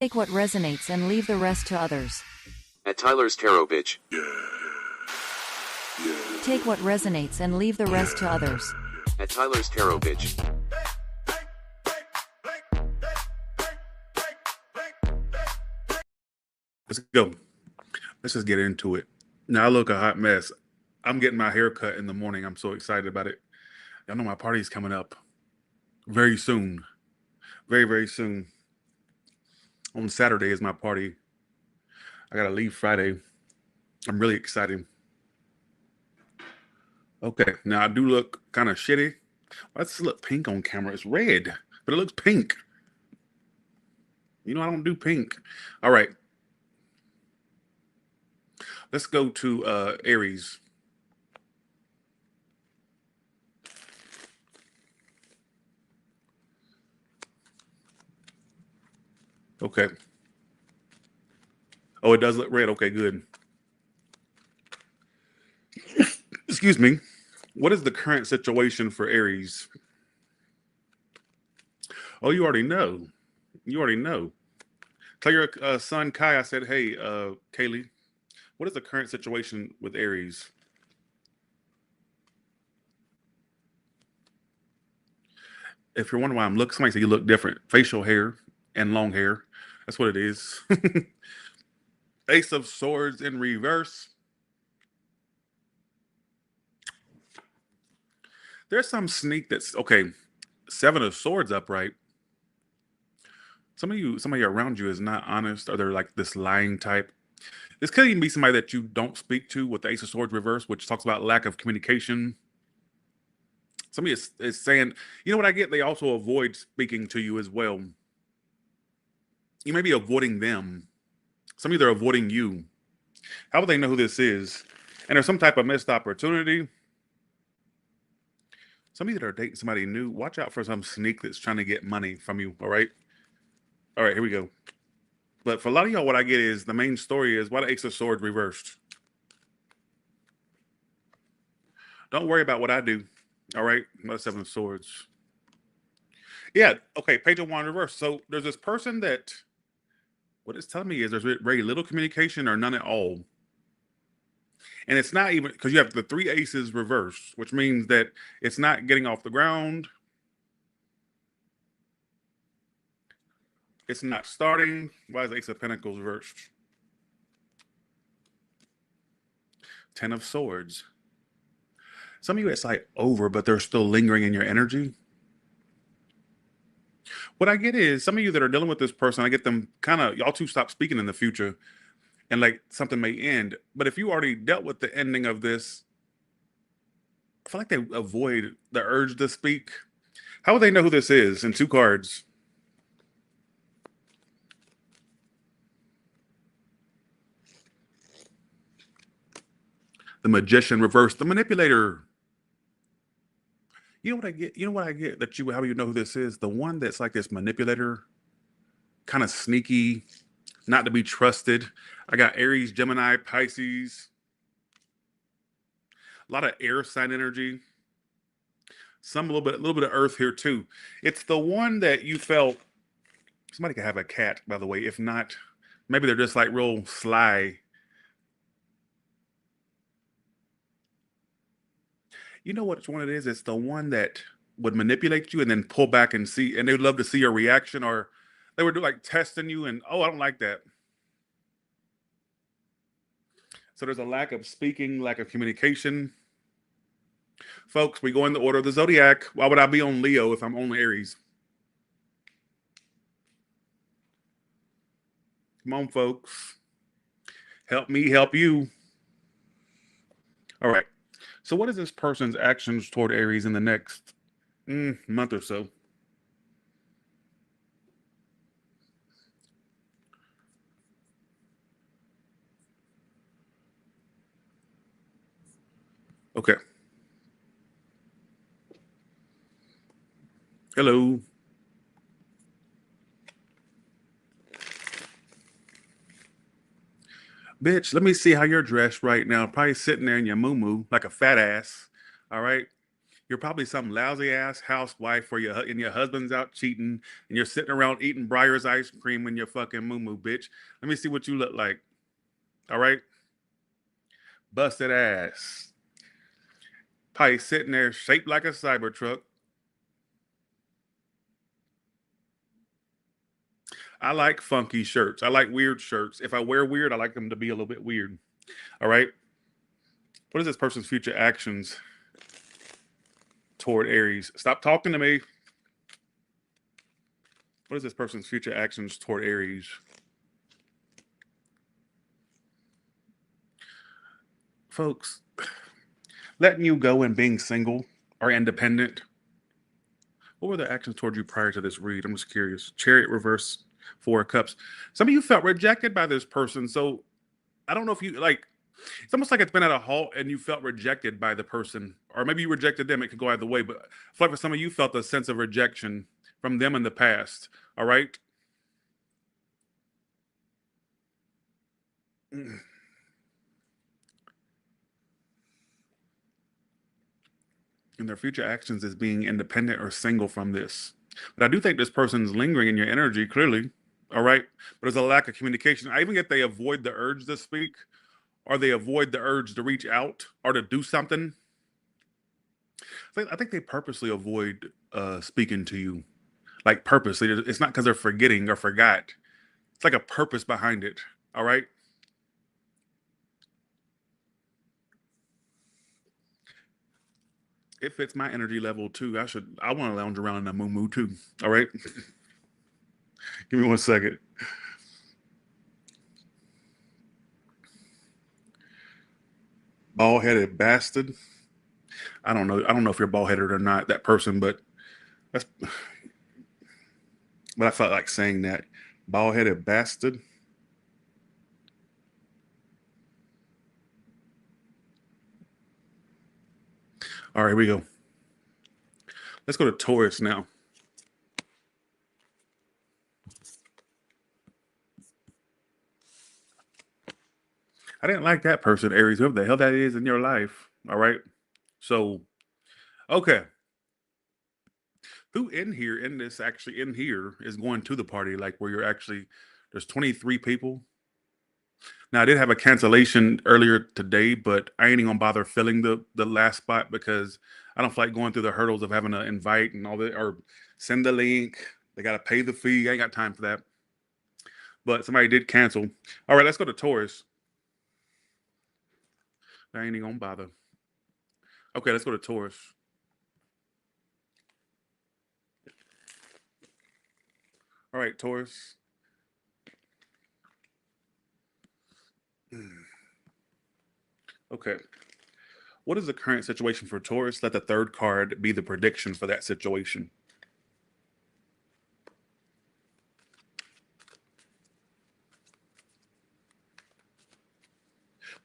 Take what resonates and leave the rest to others. At Tyler's Tarot, bitch. Take what resonates and leave the rest to others. At Tyler's Tarot, bitch. Let's go. Let's just get into it. Now I look a hot mess. I'm getting my hair cut in the morning. I'm so excited about it. Y'all know my party's coming up very soon. Very, very soon. On Saturday is my party. I gotta leave Friday. I'm really excited. Okay, now I do look kind of shitty. Why does this look pink on camera? It's red, but it looks pink. You know I don't do pink. All right. Let's go to Aries. Okay. Oh, it does look red. Okay, good. Excuse me. What is the current situation for Aries? Oh, you already know. You already know. Tell your son Kai I said, hey, Kaylee, what is the current situation with Aries? If you're wondering why I'm looking, somebody said you look different. Facial hair and long hair. That's what it is. Ace of Swords in reverse. There's some sneak that's okay. Seven of Swords upright. Somebody around you is not honest, or they're like this lying type. This could even be somebody that you don't speak to with the Ace of Swords reverse, which talks about lack of communication. Somebody is saying, you know what I get? They also avoid speaking to you as well. You may be avoiding them. Some of you, they're avoiding you. How would they know who this is? And there's some type of missed opportunity. Some of you that are dating somebody new, watch out for some sneak that's trying to get money from you, all right? All right, here we go. But for a lot of y'all, what I get is the main story is why the Ace of Swords reversed. Don't worry about what I do, all right? My Seven of Swords. Yeah, okay, Page of Wands reverse. So there's this person that, what it's telling me is there's very little communication or none at all. And it's not even, because you have the three aces reversed, which means that it's not getting off the ground. It's not starting. Why is the Ace of Pentacles reversed? Ten of Swords. Some of you, it's like over, but they're still lingering in your energy. What I get is some of you that are dealing with this person, I get them kind of, y'all two stop speaking in the future and like something may end. But if you already dealt with the ending of this, I feel like they avoid the urge to speak. How would they know who this is in two cards? The Magician reversed, the Manipulator. You know what I get? You know what I get that you, how you know who this is? The one that's like this manipulator, kind of sneaky, not to be trusted. I got Aries, Gemini, Pisces. A lot of air sign energy. Some a little bit of earth here too. It's the one that you felt, somebody could have a cat, by the way. If not, maybe they're just like real sly. You know which one it is? It's the one that would manipulate you and then pull back and see, and they would love to see your reaction, or they would do like testing you and, oh, I don't like that. So there's a lack of speaking, lack of communication. Folks, we go in the order of the zodiac. Why would I be on Leo if I'm on Aries? Come on, folks. Help me help you. All right. So what is this person's actions toward Aries in the next month or so? Okay. Hello. Bitch, let me see how you're dressed right now. Probably sitting there in your moo-moo like a fat ass. All right. You're probably some lousy ass housewife where and your husband's out cheating and you're sitting around eating Breyer's ice cream in your fucking moo bitch. Let me see what you look like. All right? Busted ass. Probably sitting there shaped like a Cybertruck. I like funky shirts. I like weird shirts. If I wear weird, I like them to be a little bit weird. All right? What is this person's future actions toward Aries? Stop talking to me. What is this person's future actions toward Aries? Folks, letting you go and being single or independent. What were their actions toward you prior to this read? I'm just curious. Chariot reverse, 4 of Cups. Some of you felt rejected by this person. So I don't know if you like, it's almost like it's been at a halt and you felt rejected by the person, or maybe you rejected them. It could go either way, but I feel like for some of you felt a sense of rejection from them in the past. All right. And their future actions is being independent or single from this. But I do think this person's lingering in your energy, clearly. All right. But there's a lack of communication. I even get they avoid the urge to speak, or they avoid the urge to reach out or to do something. I think they purposely avoid speaking to you. Like purposely. It's not because they're forgetting or forgot. It's like a purpose behind it. All right. It fits my energy level too. I want to lounge around in a moo too. All right. Give me 1 second. Bald-headed bastard. I don't know. I don't know if you're bald-headed or not, that person, but that's but I felt like saying that. Bald-headed bastard. All right, here we go. Let's go to Taurus now. I didn't like that person, Aries, whoever the hell that is in your life. All right. So, okay. Who in here, actually in here, is going to the party? Like where you're actually, there's 23 people. Now, I did have a cancellation earlier today, but I ain't even gonna bother filling the last spot because I don't feel like going through the hurdles of having to invite and all that, or send the link. They got to pay the fee. I ain't got time for that. But somebody did cancel. All right, let's go to Taurus. I ain't even gonna bother. Okay, let's go to Taurus. All right, Taurus. Okay. What is the current situation for Taurus? Let the third card be the prediction for that situation.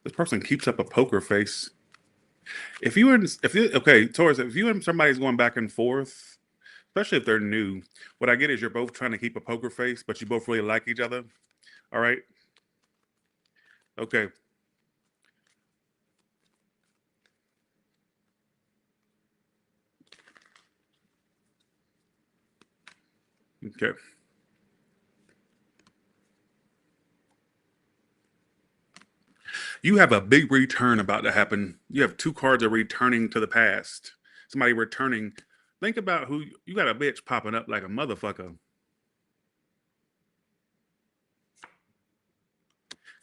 This person keeps up a poker face. Okay, Taurus, if you and somebody's going back and forth, especially if they're new, what I get is you're both trying to keep a poker face, but you both really like each other. All right. Okay. Okay. You have a big return about to happen. You have 2 cards of returning to the past. Somebody returning. Think about who you got a bitch popping up like a motherfucker.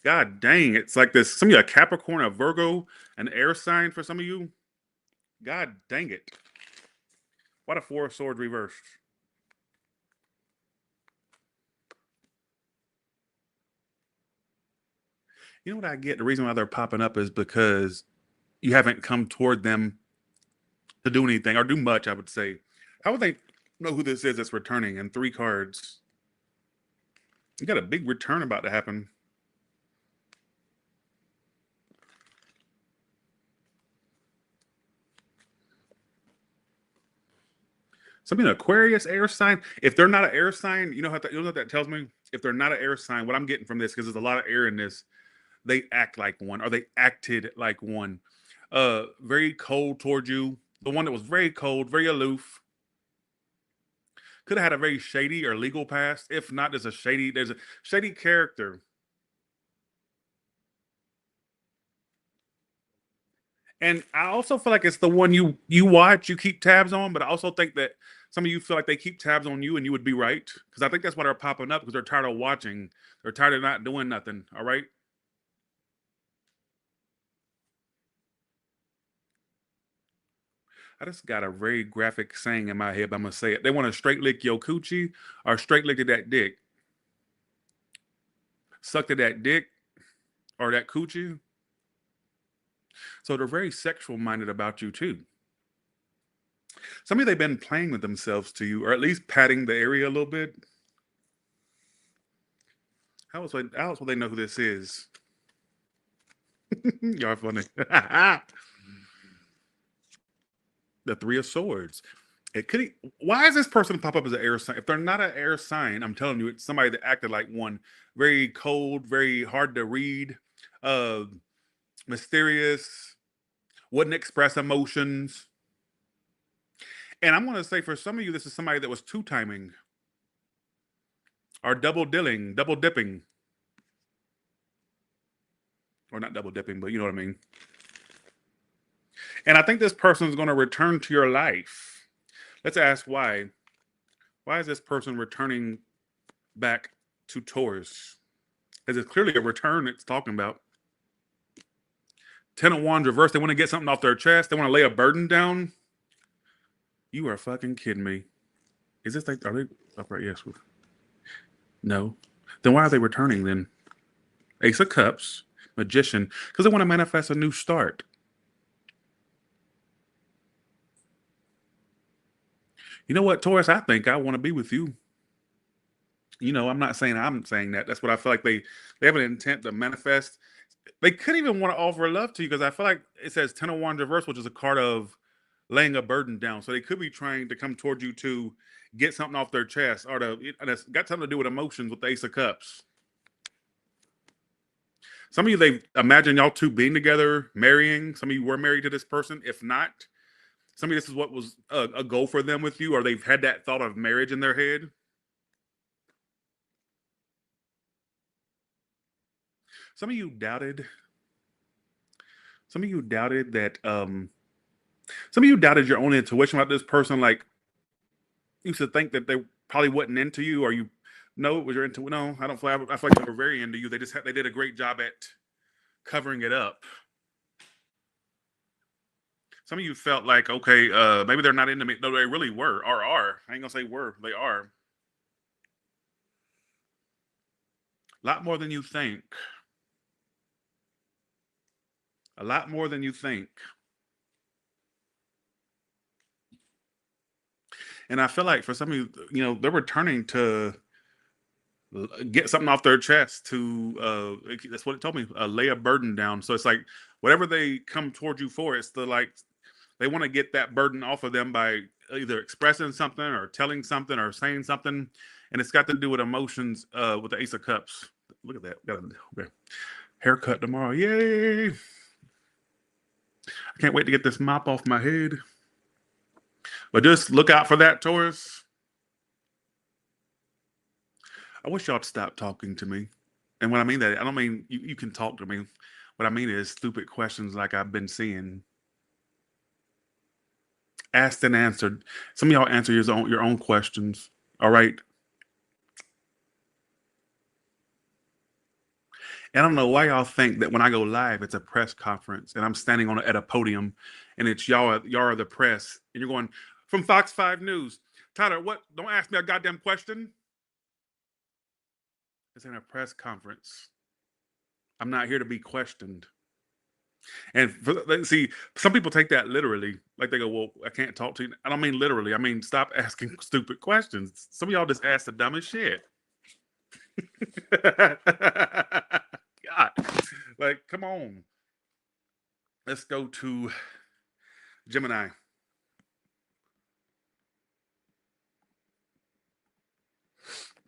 God dang, it's like this. Some of you a Capricorn, a Virgo, an air sign for some of you. God dang it. What a 4 of Swords reversed. You know what I get? The reason why they're popping up is because you haven't come toward them to do anything or do much, I would say. How would they know who this is that's returning? And 3 cards. You got a big return about to happen. Something Aquarius air sign. If they're not an air sign, you know what that tells me? If they're not an air sign, what I'm getting from this, because there's a lot of air in this, they act like one, or they acted like one. Very cold toward you, The one that was very cold, very aloof. Could have had a very shady or legal past. If not, there's a shady character. And I also feel like it's the one you watch, you keep tabs on, but I also think that some of you feel like they keep tabs on you and you would be right. Because I think that's why they're popping up, because they're tired of watching. They're tired of not doing nothing. All right. I just got a very graphic saying in my head, but I'm gonna say it. They want to straight lick your coochie or straight lick to that dick. Suck to that dick or that coochie. So they're very sexual minded about you too. Some of you, they've been playing with themselves to you, or at least patting the area a little bit. How else will they know who this is? Y'all funny. The Three of Swords. It could. Why is this person pop up as an air sign? If they're not an air sign, I'm telling you, it's somebody that acted like one. Very cold, very hard to read, uh, mysterious, wouldn't express emotions. And I'm going to say for some of you, this is somebody that was two timing or double dipping, or not double dipping, but you know what I mean. And I think this person is going to return to your life. Let's ask why. Why is this person returning back to Taurus? Because it's clearly a return it's talking about. Ten of Wands reverse. They want to get something off their chest. They want to lay a burden down. You are fucking kidding me. Is this like, are they upright? Yes. No. Then why are they returning then? Ace of Cups, Magician, because they want to manifest a new start. You know what, Taurus? I think I want to be with you. You know, I'm not saying I'm saying that. That's what I feel like they have an intent to manifest. They could even want to offer love to you, because I feel like it says Ten of Wands reverse, which is a card of laying a burden down. So they could be trying to come towards you to get something off their chest, or and it's got something to do with emotions with the Ace of Cups. Some of you, they imagine y'all two being together, marrying. Some of you were married to this person. If not, some of you, this is what was a goal for them with you, or they've had that thought of marriage in their head. Some of you doubted. Some of you doubted that. Some of you doubted your own intuition about this person. Like, you used to think that they probably wasn't into you, or you know it was your intuition. No, I don't feel. I feel like they were very into you. They did a great job at covering it up. Some of you felt like, okay, maybe they're not into me. No, they really were, or are. I ain't gonna say were. They are. A lot more than you think. A lot more than you think. And I feel like for some of you, you know, they're returning to get something off their chest, to that's what it told me, lay a burden down. So it's like whatever they come towards you for, it's the like they want to get that burden off of them by either expressing something or telling something or saying something, and it's got to do with emotions, with the Ace of Cups. Look at that. Got a haircut tomorrow. Yay. I can't wait to get this mop off my head. But just look out for that, Taurus. I wish y'all would stop talking to me. And when I mean that, I don't mean you can talk to me. What I mean is stupid questions like I've been seeing. Asked and answered. Some of y'all answer your own questions. All right. And I don't know why y'all think that when I go live, it's a press conference and I'm standing at a podium and it's y'all are the press. And you're going, from Fox 5 News. Tyler, what? Don't ask me a goddamn question. It's in a press conference. I'm not here to be questioned. And see, some people take that literally. Like they go, well, I can't talk to you. I don't mean literally. I mean, stop asking stupid questions. Some of y'all just ask the dumbest shit. God, like, come on. Let's go to Gemini.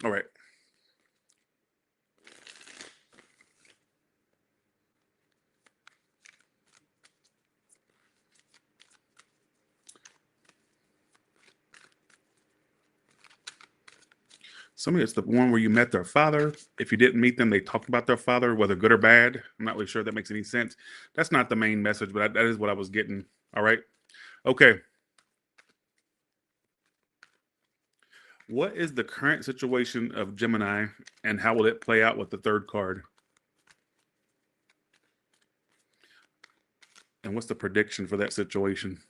All right. Somebody, it's the one where you met their father. If you didn't meet them, they talked about their father, whether good or bad. I'm not really sure if that makes any sense. That's not the main message, but that is what I was getting. All right. Okay. What is the current situation of Gemini, and how will it play out with the third card? And what's the prediction for that situation?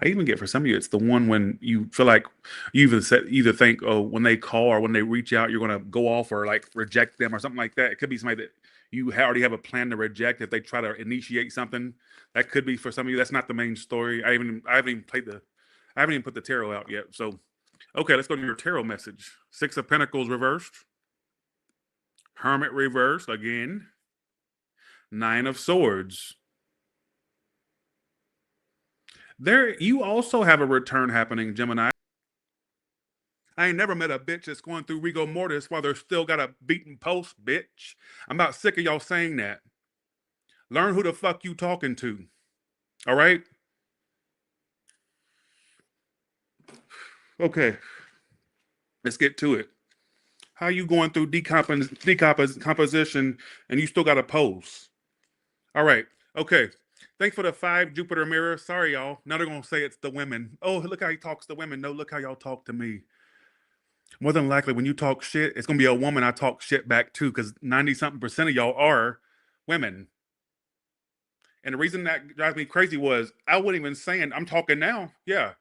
I even get, for some of you, it's the one when you feel like you either think, oh, when they call or when they reach out, you're going to go off or like reject them or something like that. It could be somebody that you already have a plan to reject if they try to initiate something. That could be for some of you. That's not the main story. I haven't even put the tarot out yet. So, okay, let's go to your tarot message. Six of Pentacles reversed, Hermit reversed again, Nine of Swords. There, you also have a return happening, Gemini. I ain't never met a bitch that's going through rigor mortis while they're still got a beaten post, bitch. I'm about sick of y'all saying that. Learn who the fuck you talking to. All right? Okay. Let's get to it. How you going through decomposition and you still got a pose? All right. Okay. Thanks for the 5 Jupiter mirror. Sorry, y'all. Now they're going to say it's the women. Oh, look how he talks to women. No, look how y'all talk to me. More than likely, when you talk shit, it's going to be a woman I talk shit back to, because 90-something% of y'all are women. And the reason that drives me crazy was I wasn't even saying I'm talking now. Yeah.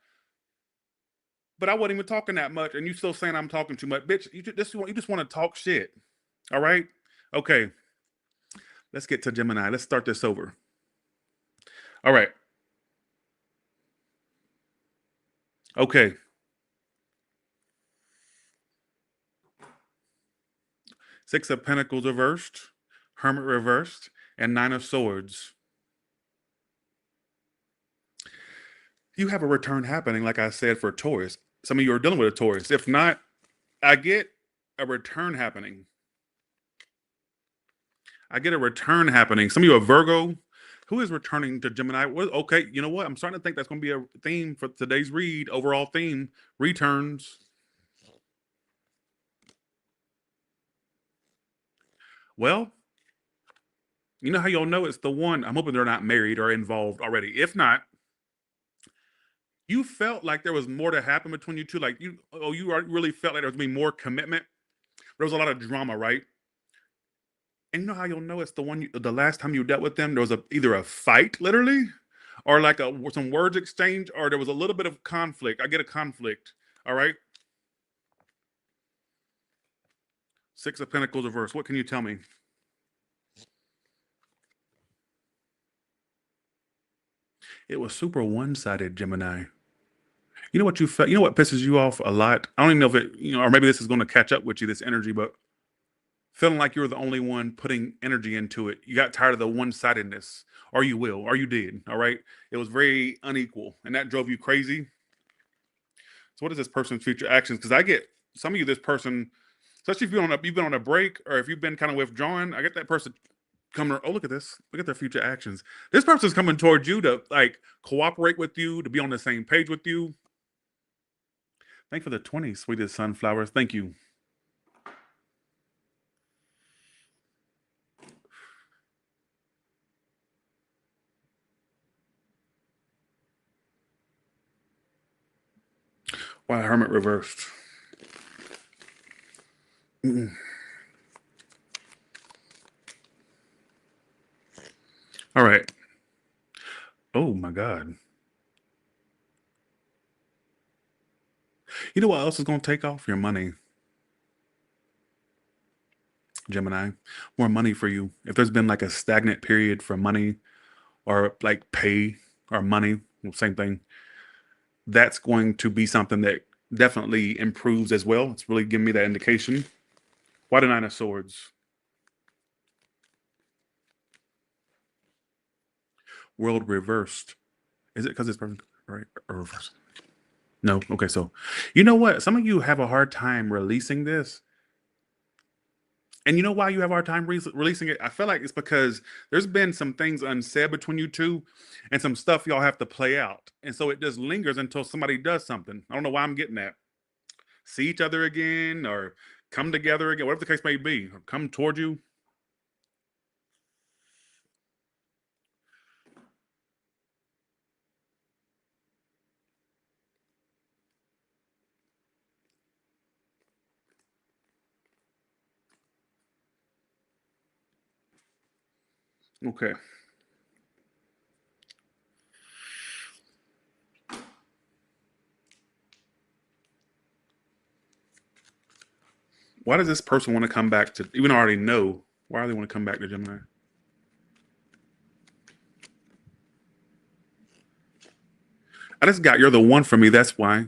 But I wasn't even talking that much, and you still saying I'm talking too much. Bitch, you just want to talk shit. All right? Okay. Let's get to Gemini. Let's start this over. All right. Okay. Six of Pentacles reversed, Hermit reversed, and Nine of Swords. You have a return happening, like I said, for Taurus. Some of you are dealing with a Taurus. If not, I get a return happening. I get a return happening. Some of you are Virgo. Who is returning to Gemini? Well, okay, you know what? I'm starting to think that's going to be a theme for today's read. Overall theme, returns. Well, you know how you'll know it's the one. I'm hoping they're not married or involved already. If not, you felt like there was more to happen between you two. Like you really felt like there was going to be more commitment. There was a lot of drama, right? And you know how you'll know it's the one. The last time you dealt with them, there was either a fight, literally, or like some words exchange, or there was a little bit of conflict. I get a conflict. All right. Six of Pentacles reverse. What can you tell me? It was super one-sided, Gemini. You know what you felt? You know what pisses you off a lot? I don't even know if it, or maybe this is going to catch up with you, this energy, but feeling like you were the only one putting energy into it. You got tired of the one-sidedness, or you will, or you did. All right. It was very unequal, and that drove you crazy. So what is this person's future actions? Because I get some of you, this person, especially if you've been on a break, or if you've been kind of withdrawn, I get that person coming. Oh, look at this. Look at their future actions. This person's coming towards you to like cooperate with you, to be on the same page with you. Thank you for the 20, sweetest sunflowers. Thank you. Wow, Hermit reversed. All right. Oh my God. You know what else is going to take off? Your money. Gemini. More money for you. If there's been like a stagnant period for money or like pay or money, same thing, that's going to be something that definitely improves as well. It's really giving me that indication. Why the Nine of Swords? World reversed. Is it because it's perfect? Right? Or reversed? No. Okay, so you know what? Some of you have a hard time releasing this. And you know why you have a hard time releasing it? I feel like it's because there's been some things unsaid between you two and some stuff y'all have to play out. And so it just lingers until somebody does something. I don't know why I'm getting that. See each other again or come together again, whatever the case may be, or come toward you. Okay. Why does this person want to come back to, even though I already know, why do they want to come back to Gemini? I just got, you're the one for me. That's why.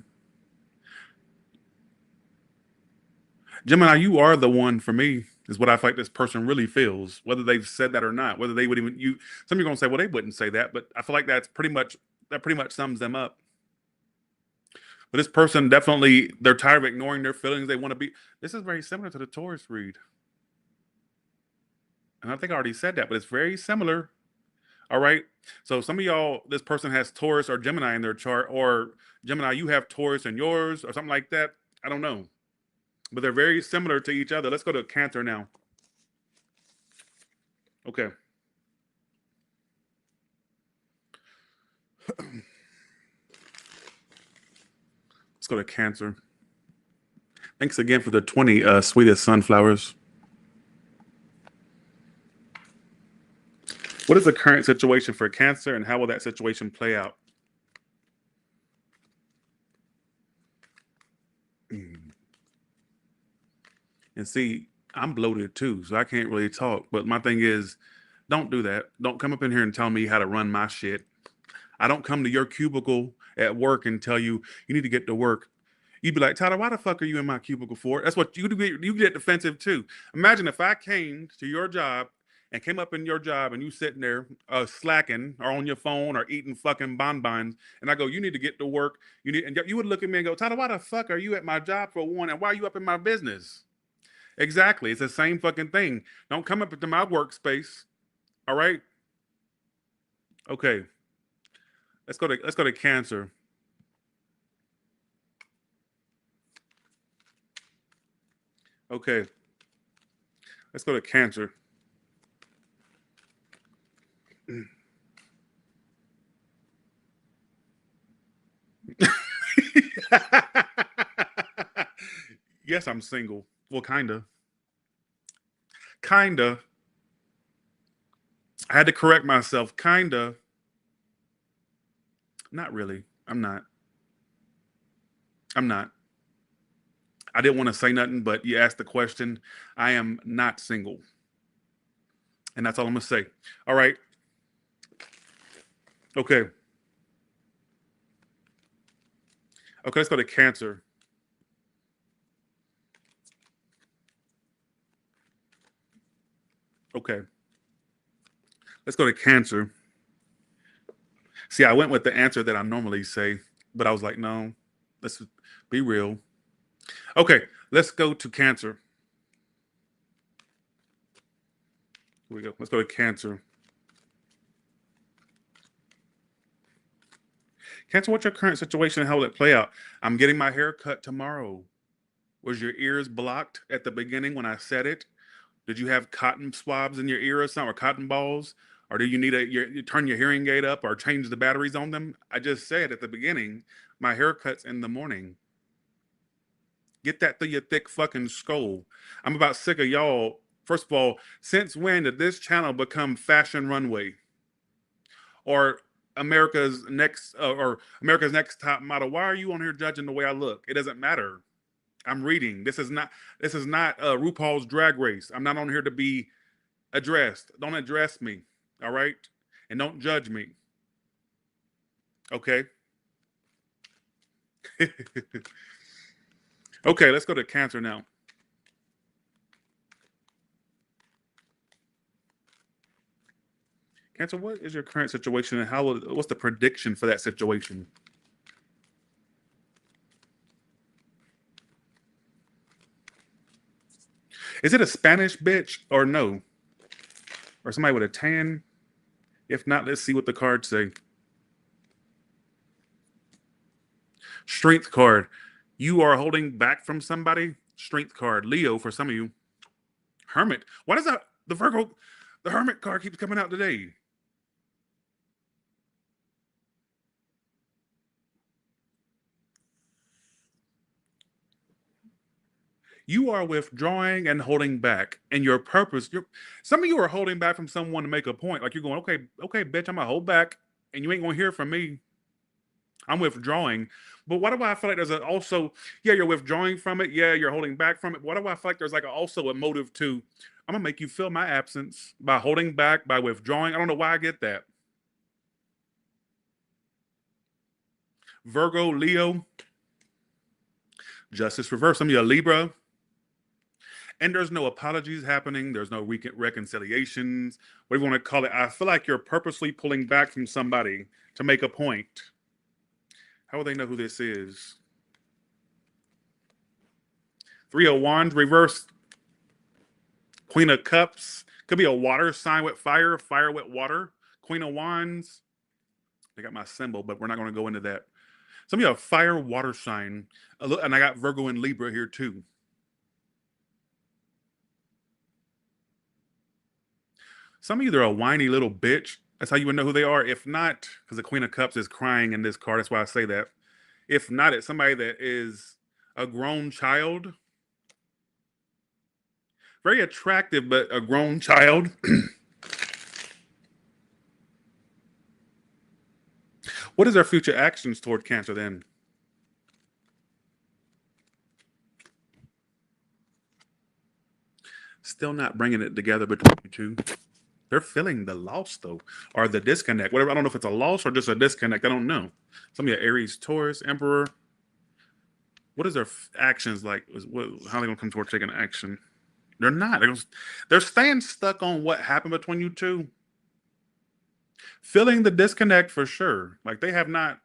Gemini, you are the one for me, is what I feel like this person really feels, whether they've said that or not, whether they would even, some of you are going to say, well, they wouldn't say that, but I feel like that pretty much sums them up. But this person definitely, they're tired of ignoring their feelings. They want to be, this is very similar to the Taurus read. And I think I already said that, but it's very similar. All right. So some of y'all, this person has Taurus or Gemini in their chart, or Gemini, you have Taurus in yours, or something like that. I don't know. But they're very similar to each other. Let's go to Cancer now. Okay. Let's go to Cancer. Thanks again for the 20 sweetest sunflowers. What is the current situation for Cancer, and how will that situation play out? And see, I'm bloated too, so I can't really talk. But my thing is, don't do that. Don't come up in here and tell me how to run my shit. I don't come to your cubicle at work and tell you you need to get to work. You'd be like, Tyler, why the fuck are you in my cubicle for? That's what you do. You get defensive too. Imagine if I came to your job and came up in your job and you sitting there slacking or on your phone or eating fucking bonbons, and I go, you need to get to work. You need, and you would look at me and go, Tyler, why the fuck are you at my job for one, and why are you up in my business? Exactly, it's the same fucking thing. Don't come up into my workspace. All right. Okay. Let's go to Cancer. Okay. Let's go to Cancer. Yes, I'm single. Well, kinda. Kinda. I had to correct myself. Kinda. Not really. I'm not. I'm not. I didn't want to say nothing, but you asked the question. I am not single. And that's all I'm going to say. All right. Okay. Okay, let's go to Cancer. Okay. Let's go to Cancer. See, I went with the answer that I normally say, but I was like, no, let's be real. Okay, let's go to Cancer. Here we go. Let's go to Cancer. Cancer, what's your current situation and how will it play out? I'm getting my hair cut tomorrow. Was your ears blocked at the beginning when I said it? Did you have cotton swabs in your ear or something, or cotton balls? Or do you need you turn your hearing aid up or change the batteries on them? I just said at the beginning, my haircut's in the morning. Get that through your thick fucking skull. I'm about sick of y'all. First of all, since when did this channel become Fashion Runway? Or America's next top model? Why are you on here judging the way I look? It doesn't matter. I'm reading. This is not RuPaul's Drag Race. I'm not on here to be addressed. Don't address me. All right? And don't judge me. Okay? Okay, let's go to Cancer now. Cancer, what is your current situation and what's the prediction for that situation? Is it a Spanish bitch or no? Or somebody with a tan? If not, let's see what the cards say. Strength card. You are holding back from somebody. Strength card. Leo for some of you. Hermit. Why does that the Hermit card keeps coming out today? You are withdrawing and holding back, and your purpose. Some of you are holding back from someone to make a point. Like you're going, okay, bitch, I'm gonna hold back, and you ain't gonna hear from me. I'm withdrawing. But why do I feel like there's also, yeah, you're withdrawing from it. Yeah, you're holding back from it. Why do I feel like there's like also a motive to, I'm going to make you feel my absence by holding back, by withdrawing? I don't know why I get that. Virgo, Leo, Justice reverse. Some of you are Libra. And there's no apologies happening. There's no reconciliations, whatever you want to call it. I feel like you're purposely pulling back from somebody to make a point. How will they know who this is? Three of Wands, reverse. Queen of Cups. Could be a water sign with fire, fire with water. Queen of Wands. I got my symbol, but we're not going to go into that. Some of you have fire, water sign. And I got Virgo and Libra here too. Some of you, they're a whiny little bitch. That's how you would know who they are. If not, because the Queen of Cups is crying in this card. That's why I say that. If not, it's somebody that is a grown child. Very attractive, but a grown child. What is their future actions toward Cancer then? Still not bringing it together between you two. They're feeling the loss, though, or the disconnect. Whatever. I don't know if it's a loss or just a disconnect. I don't know. Some of you Aries, Taurus, Emperor. What is their actions like? How are they going to come toward taking action? They're not. They're staying stuck on what happened between you two. Feeling the disconnect for sure. Like they have not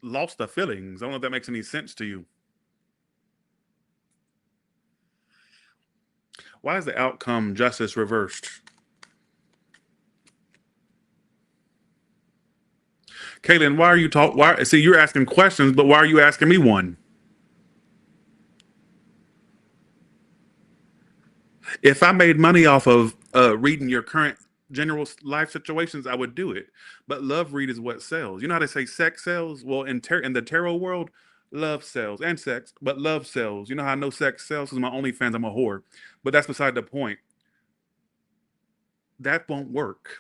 lost the feelings. I don't know if that makes any sense to you. Why is the outcome justice reversed? Kaylin, why are you talking? Why? See, you're asking questions, but why are you asking me one? If I made money off of reading your current general life situations, I would do it. But love read is what sells. You know how they say sex sells? Well, in the tarot world, love sells and sex, but love sells. You know how I know sex sells? Because my OnlyFans, I'm a whore. But that's beside the point. That won't work.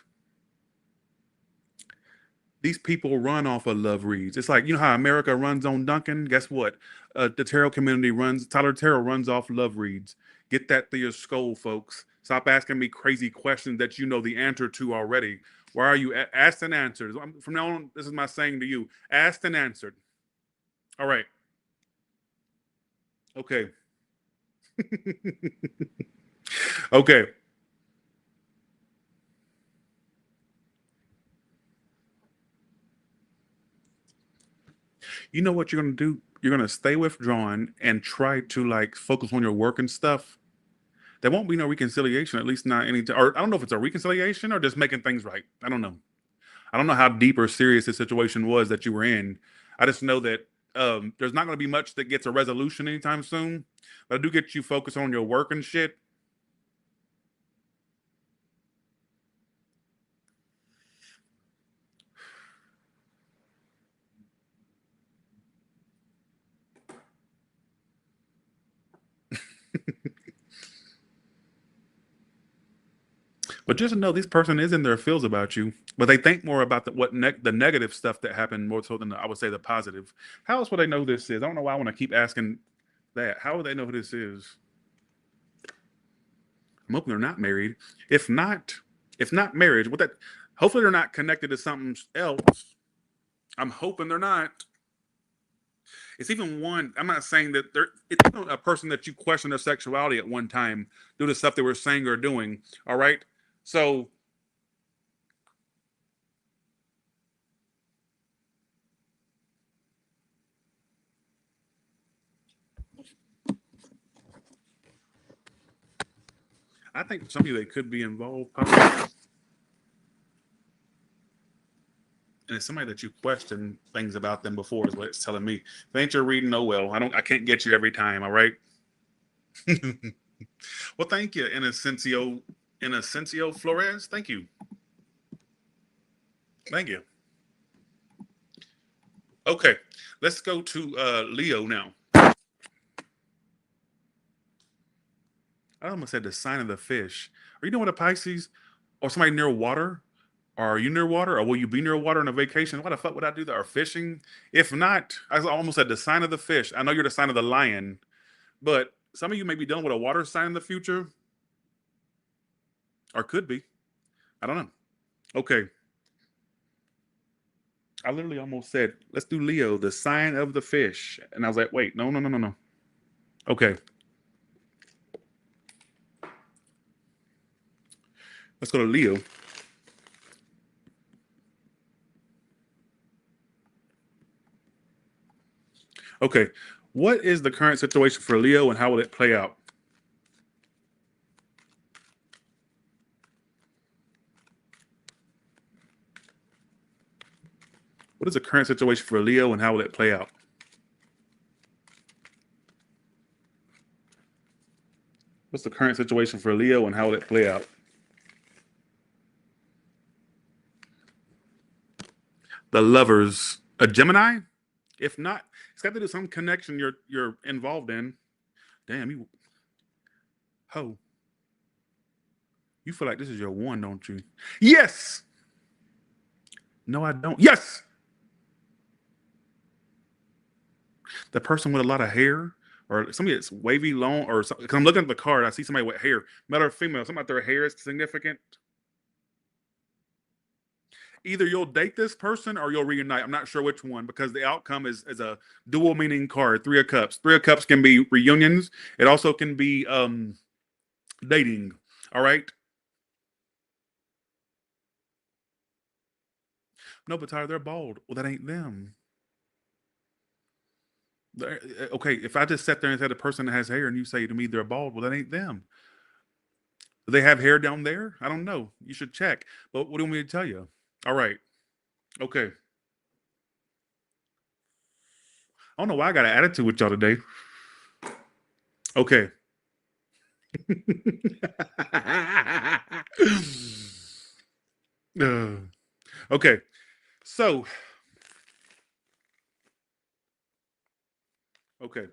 These people run off of love reads. It's like, you know how America runs on Duncan? Guess what? The tarot community Tyler Tarot runs off love reads. Get that through your skull, folks. Stop asking me crazy questions that you know the answer to already. Why are you asked and answered? From now on, this is my saying to you. Asked and answered. All right. Okay. Okay. You know what you're going to do? You're going to stay withdrawn and try to focus on your work and stuff. There won't be no reconciliation, at least not any. Or I don't know if it's a reconciliation or just making things right. I don't know. I don't know how deep or serious the situation was that you were in. I just know that there's not going to be much that gets a resolution anytime soon. But I do get you focused on your work and shit. But just know this person is in their feels about you, but they think more about the negative stuff that happened more so than I would say the positive. How else would they know who this is? I don't know why I want to keep asking that. How would they know who this is? I'm hoping they're not married. If not marriage, what that? Hopefully they're not connected to something else. I'm hoping they're not. It's even one. I'm not saying that it's even a person that you question their sexuality at one time due to stuff they were saying or doing. All right, so I think some of you, they could be involved, possibly. And it's somebody that you question things about them before is what it's telling me. If it ain't your reading, oh well. I can't get you every time, all right? Well, thank you, Inocencio Flores. Thank you. Thank you. Okay, let's go to Leo now. I almost said the sign of the fish. Are you doing a Pisces or somebody near water? Or are you near water? Or will you be near water on a vacation? Why the fuck would I do that? Or fishing? If not, I almost said the sign of the fish. I know you're the sign of the lion, but some of you may be dealing with a water sign in the future. Or could be. I don't know. Okay. I literally almost said, let's do Leo, the sign of the fish. And I was like, wait, no. Okay. Let's go to Leo. Okay. What is the current situation for Leo and how will it play out? What is the current situation for Leo and how will it play out? What's the current situation for Leo and how will it play out? The Lovers, a Gemini? If not, it's got to do some connection you're involved in. Damn, you ho. You feel like this is your one, don't you? Yes. No, I don't. Yes. The person with a lot of hair, or somebody that's wavy, long, or because I'm looking at the card, I see somebody with hair, male or female. Something about their hair is significant. Either you'll date this person or you'll reunite. I'm not sure which one because the outcome is a dual meaning card. Three of Cups. Three of Cups can be reunions. It also can be dating. All right. No, but Tyler, they're bald. Well, that ain't them. Okay, if I just sat there and said a person that has hair and you say to me they're bald, well, that ain't them. Do they have hair down there? I don't know. You should check. But what do you want me to tell you? All right. Okay. I don't know why I got an attitude with y'all today. Okay. Okay. So, okay.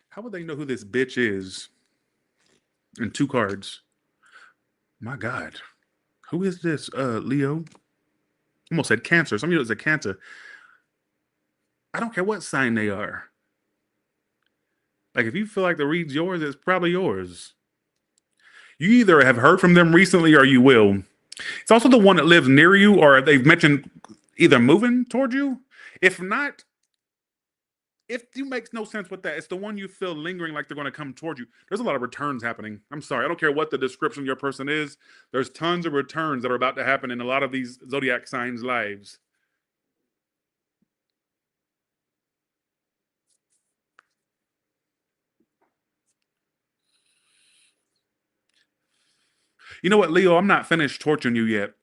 How would they know who this bitch is? And two cards. My God. Who is this? Leo? Almost said Cancer. Some of you it's a Cancer. I don't care what sign they are. Like if you feel like the read's yours, it's probably yours. You either have heard from them recently or you will. It's also the one that lives near you or they've mentioned either moving toward you. If not, if you makes no sense with that, it's the one you feel lingering like they're going to come toward you. There's a lot of returns happening. I'm sorry. I don't care what the description of your person is. There's tons of returns that are about to happen in a lot of these zodiac signs' lives. You know what, Leo? I'm not finished torturing you yet.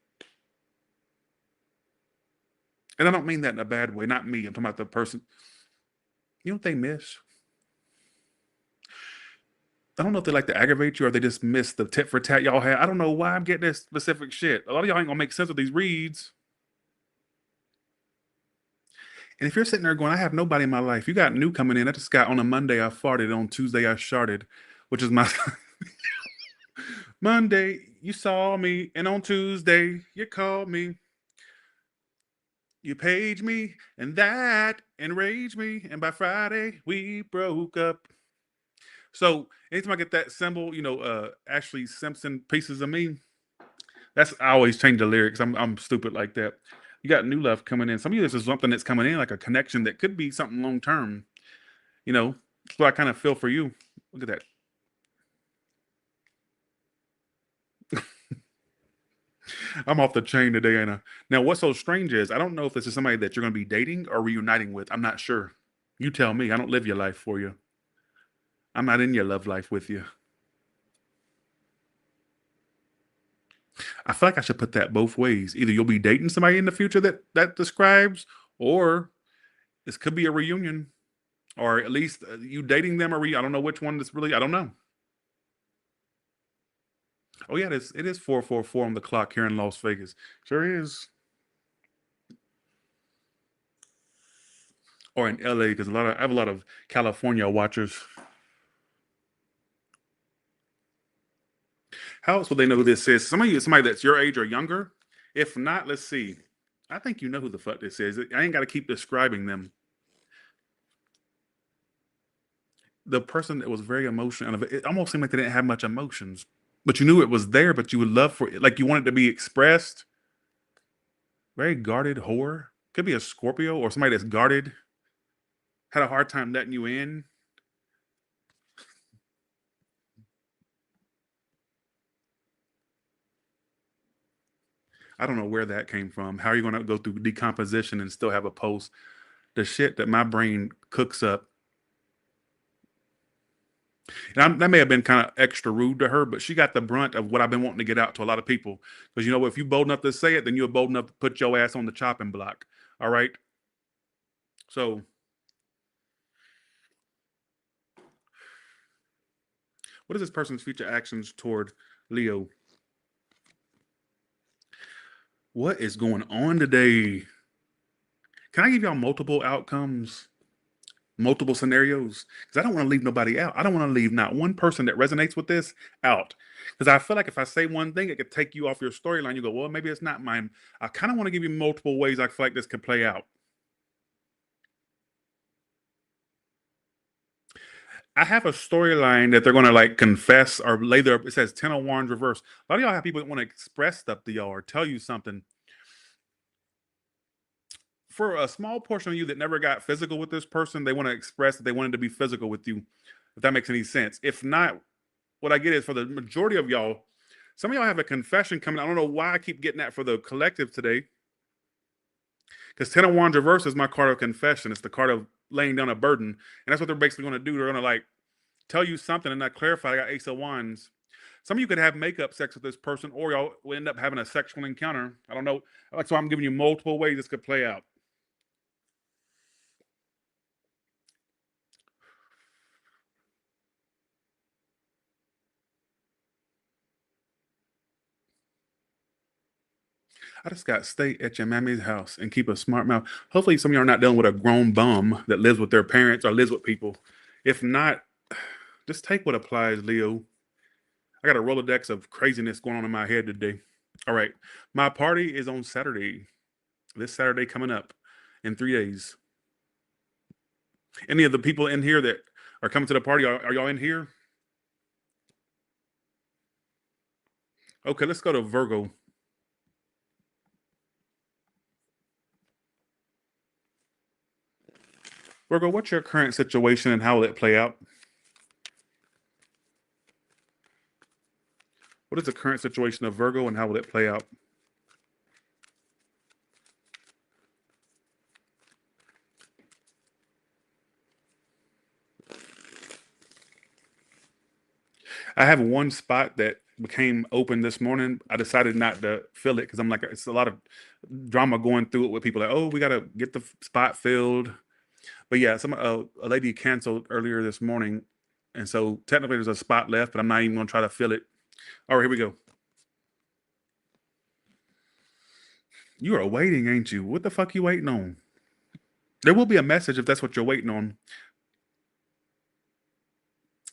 And I don't mean that in a bad way. Not me. I'm talking about the person. You know what they miss? I don't know if they like to aggravate you or they just miss the tit for tat y'all had. I don't know why I'm getting this specific shit. A lot of y'all ain't gonna make sense of these reads. And if you're sitting there going, I have nobody in my life, you got new coming in. I just got on a Monday, I farted. On Tuesday, I sharted, which is my Monday, you saw me. And on Tuesday, you called me. You paged me, and that enraged me. And by Friday, we broke up. So anytime I get that symbol, Ashley Simpson pieces of me. I always change the lyrics. I'm stupid like that. You got new love coming in. Some of you, this is something that's coming in, like a connection that could be something long term. That's what I kind of feel for you. Look at that. I'm off the chain today, Anna. Now, what's so strange is I don't know if this is somebody that you're going to be dating or reuniting with. I'm not sure. You tell me. I don't live your life for you. I'm not in your love life with you. I feel like I should put that both ways. Either you'll be dating somebody in the future that describes, or this could be a reunion, or at least you dating them, or I don't know which one that's really. I don't know. Oh yeah, it is 4:44 on the clock here in Las Vegas. Sure is. Or in LA, because I have a lot of California watchers. How else would they know who this is? Somebody that's your age or younger. If not, let's see. I think you know who the fuck this is. I ain't got to keep describing them. The person that was very emotional. It almost seemed like they didn't have much emotions, but you knew it was there. But you would love for it, like you wanted to be expressed. Very guarded whore. Could be a Scorpio or somebody that's guarded. Had a hard time letting you in. I don't know where that came from. How are you going to go through decomposition and still have a post? The shit that my brain cooks up. And that may have been kind of extra rude to her, but she got the brunt of what I've been wanting to get out to a lot of people. Because, if you're bold enough to say it, then you're bold enough to put your ass on the chopping block. All right? So, what is this person's future actions toward Leo? What is going on today? Can I give y'all multiple outcomes? Multiple scenarios? Because I don't want to leave nobody out. I don't want to leave not one person that resonates with this out. Because I feel like if I say one thing, it could take you off your storyline. You go, well, maybe it's not mine. I kind of want to give you multiple ways I feel like this could play out. I have a storyline that they're going to like confess or lay their, it says 10 of Wands reverse. A lot of y'all have people that want to express stuff to y'all or tell you something. For a small portion of you that never got physical with this person, they want to express that they wanted to be physical with you, if that makes any sense. If not, what I get is for the majority of y'all, some of y'all have a confession coming. I don't know why I keep getting that for the collective today. Because 10 of Wands reverse is my card of confession. It's the card of laying down a burden. And that's what they're basically going to do. They're going to like tell you something and not clarify. I got Ace of Wands. Some of you could have makeup sex with this person, or y'all will end up having a sexual encounter. I don't know. That's why I'm giving you multiple ways this could play out. I just got stay at your mammy's house and keep a smart mouth. Hopefully, some of y'all are not dealing with a grown bum that lives with their parents or lives with people. If not, just take what applies, Leo. I got a Rolodex of craziness going on in my head today. All right. My party is on Saturday. This Saturday coming up in 3 days. Any of the people in here that are coming to the party, are y'all in here? Okay, let's go to Virgo. Virgo, what's your current situation and how will it play out? What is the current situation of Virgo and how will it play out? I have one spot that became open this morning. I decided not to fill it because I'm like, it's a lot of drama going through it with people like, oh, we got to get the spot filled. But yeah, a lady canceled earlier this morning. And so technically there's a spot left, but I'm not even going to try to fill it. All right, here we go. You are waiting, ain't you? What the fuck you waiting on? There will be a message if that's what you're waiting on.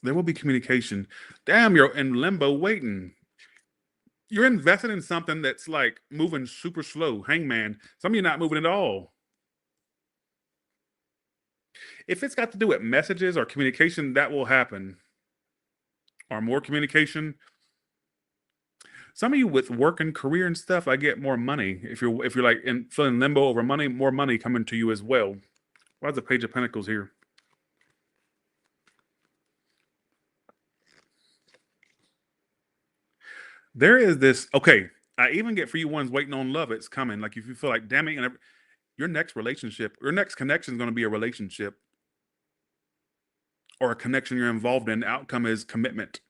There will be communication. Damn, you're in limbo waiting. You're invested in something that's like moving super slow. Hangman. Some of you not moving at all. If it's got to do with messages or communication, that will happen. Or more communication. Some of you with work and career and stuff, I get more money. If you're like feeling limbo over money, more money coming to you as well. Why is the Page of Pentacles here? There is this, okay, I even get for you ones waiting on love, it's coming. Like if you feel like, damn it, your next relationship, your next connection is going to be a relationship. or a connection you're involved in. The outcome is commitment.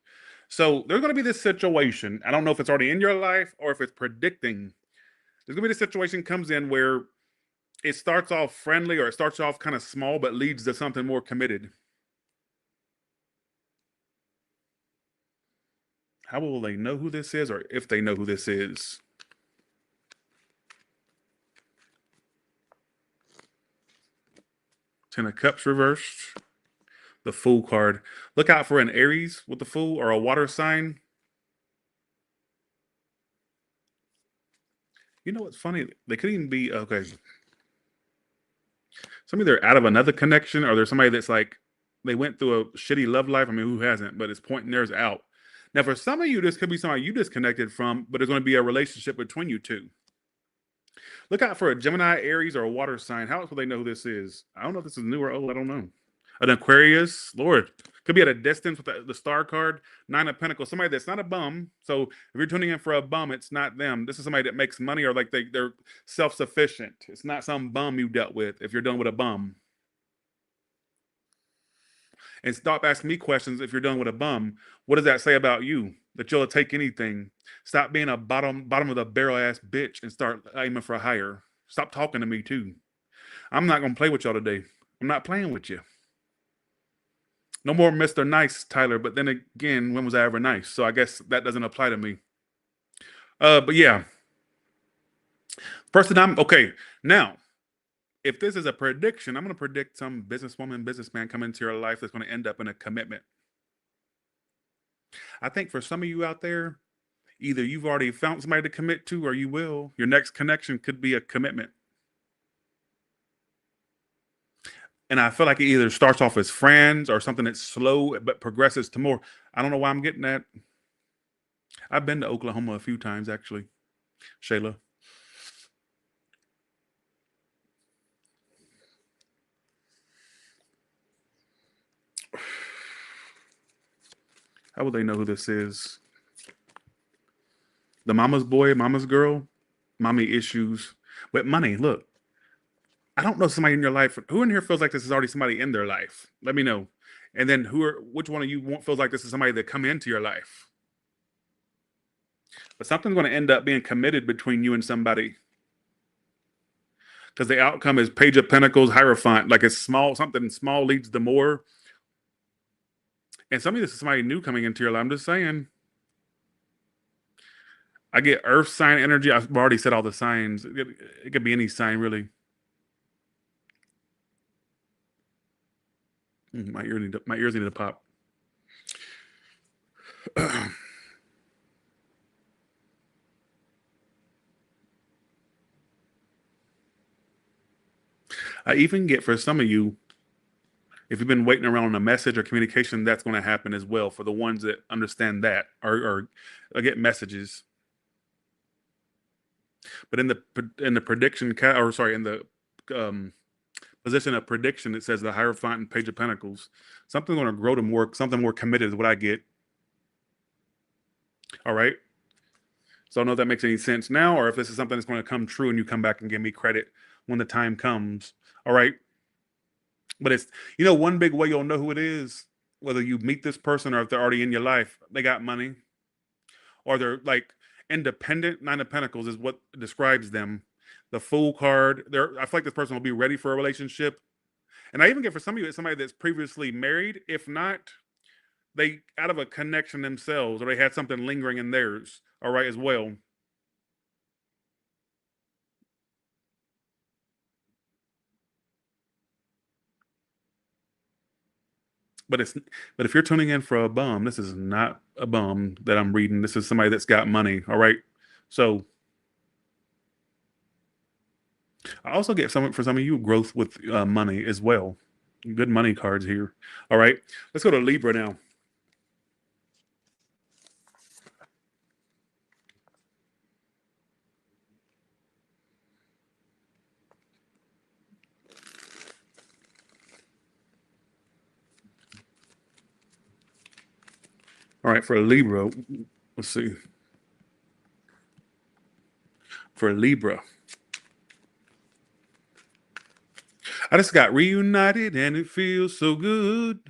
So there's going to be this situation. I don't know if it's already in your life or if it's predicting. There's going to be this situation comes in where it starts off friendly or it starts off kind of small, but leads to something more committed. How will they know who this is, or if they know who this is? Ten of Cups reversed. The Fool card. Look out for an Aries with the Fool or a water sign. You know what's funny? They could even be, okay. Somebody they're out of another connection, or there's somebody that's like, they went through a shitty love life. I mean, who hasn't? But it's pointing theirs out. Now, for some of you, this could be somebody you disconnected from, but there's going to be a relationship between you two. Look out for a Gemini, Aries, or a water sign. How else will they know who this is? I don't know if this is new or old. I don't know. An Aquarius, Lord, could be at a distance with the star card. Nine of Pentacles, somebody that's not a bum. So if you're tuning in for a bum, it's not them. This is somebody that makes money, or like they're self-sufficient. It's not some bum you dealt with if you're dealing with a bum. And stop asking me questions if you're dealing with a bum. What does that say about you? That you'll take anything. Stop being a bottom of the barrel ass bitch and start aiming for higher. Stop talking to me too. I'm not gonna play with y'all today. I'm not playing with you. No more Mr. Nice, Tyler. But then again, when was I ever nice? So I guess that doesn't apply to me. But yeah. Person okay. Now, if this is a prediction, I'm going to predict some businesswoman, businessman come into your life that's going to end up in a commitment. I think for some of you out there, either you've already found somebody to commit to, or you will. Your next connection could be a commitment. And I feel like it either starts off as friends or something that's slow but progresses to more. I don't know why I'm getting that. I've been to Oklahoma a few times, actually, Shayla. How would they know who this is? The mama's boy, mama's girl, mommy issues with money. Look, I don't know somebody in your life. Who in here feels like this is already somebody in their life? Let me know. And then which one of you feels like this is somebody that come into your life? But something's going to end up being committed between you and somebody. Because the outcome is Page of Pentacles, Hierophant. Like it's small, something small leads to more. And some of this is somebody new coming into your life. I'm just saying. I get earth sign energy. I've already said all the signs. It could be any sign, really. My ears need to pop. I even get for some of you, if you've been waiting around on a message or communication, that's going to happen as well for the ones that understand that or get messages. But in the prediction, or sorry, in the position of prediction, it says the Hierophant and Page of Pentacles. Something's going to grow to more, something more committed is what I get. All right. So I don't know if that makes any sense now, or if this is something that's going to come true and you come back and give me credit when the time comes. All right. But it's, one big way you'll know who it is, whether you meet this person or if they're already in your life, they got money or they're like independent. Nine of Pentacles is what describes them. The Fool card, I feel like this person will be ready for a relationship. And I even get for some of you, it's somebody that's previously married. If not, they out of a connection themselves, or they had something lingering in theirs, all right, as well. But if you're tuning in for a bum, this is not a bum that I'm reading. This is somebody that's got money, all right? So I also get for some of you growth with money as well. Good money cards here. All right, let's go to Libra now. All right, for Libra, let's see. For Libra, I just got reunited and it feels so good.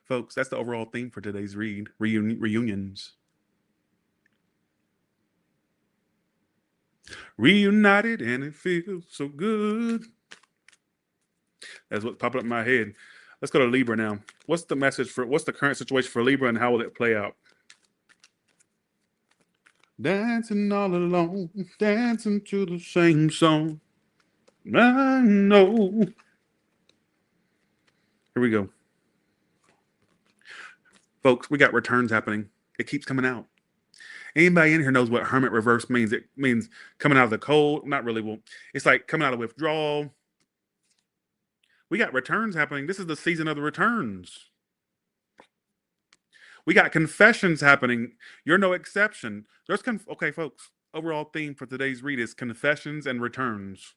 Folks, that's the overall theme for today's read. Reunions. Reunited and it feels so good. That's what's popping up in my head. Let's go to Libra now. What's the current situation for Libra and how will it play out? Dancing all alone, dancing to the same song. I know. Here we go. Folks, we got returns happening. It keeps coming out. Anybody in here knows what hermit reverse means? It means coming out of the cold. Not really. Well, it's like coming out of withdrawal. We got returns happening. This is the season of the returns. We got confessions happening. You're no exception. Okay, folks. Overall theme for today's read is confessions and returns.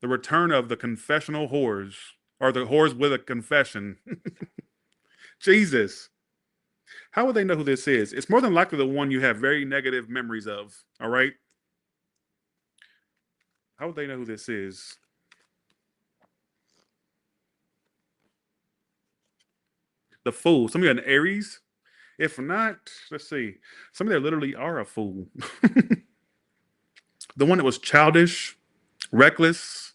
The return of the confessional whores, or the whores with a confession. Jesus. How would they know who this is? It's more than likely the one you have very negative memories of. All right. How would they know who this is? The Fool. Some of you are an Aries. If not, let's see. Some of you literally are a fool. The one that was childish, reckless.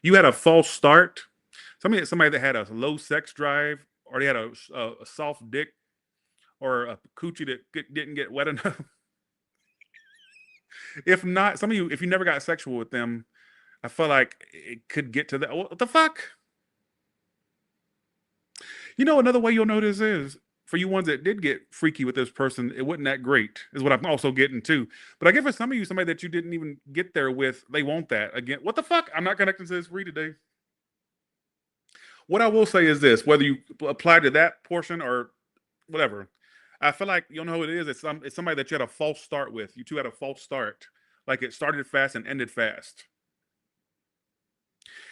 You had a false start. Somebody that had a low sex drive, or they had a soft dick, or a coochie that didn't get wet enough. If not, some of you, if you never got sexual with them, I feel like it could get to that. What the fuck? You know, another way you'll know this is for you ones that did get freaky with this person, it wasn't that great, is what I'm also getting to. But I get for some of you, somebody that you didn't even get there with, they want that. Again, what the fuck? I'm not connecting to this read today. What I will say is this, whether you apply to that portion or whatever, I feel like you'll know who it is. It's somebody that you had a false start with. You two had a false start. Like it started fast and ended fast.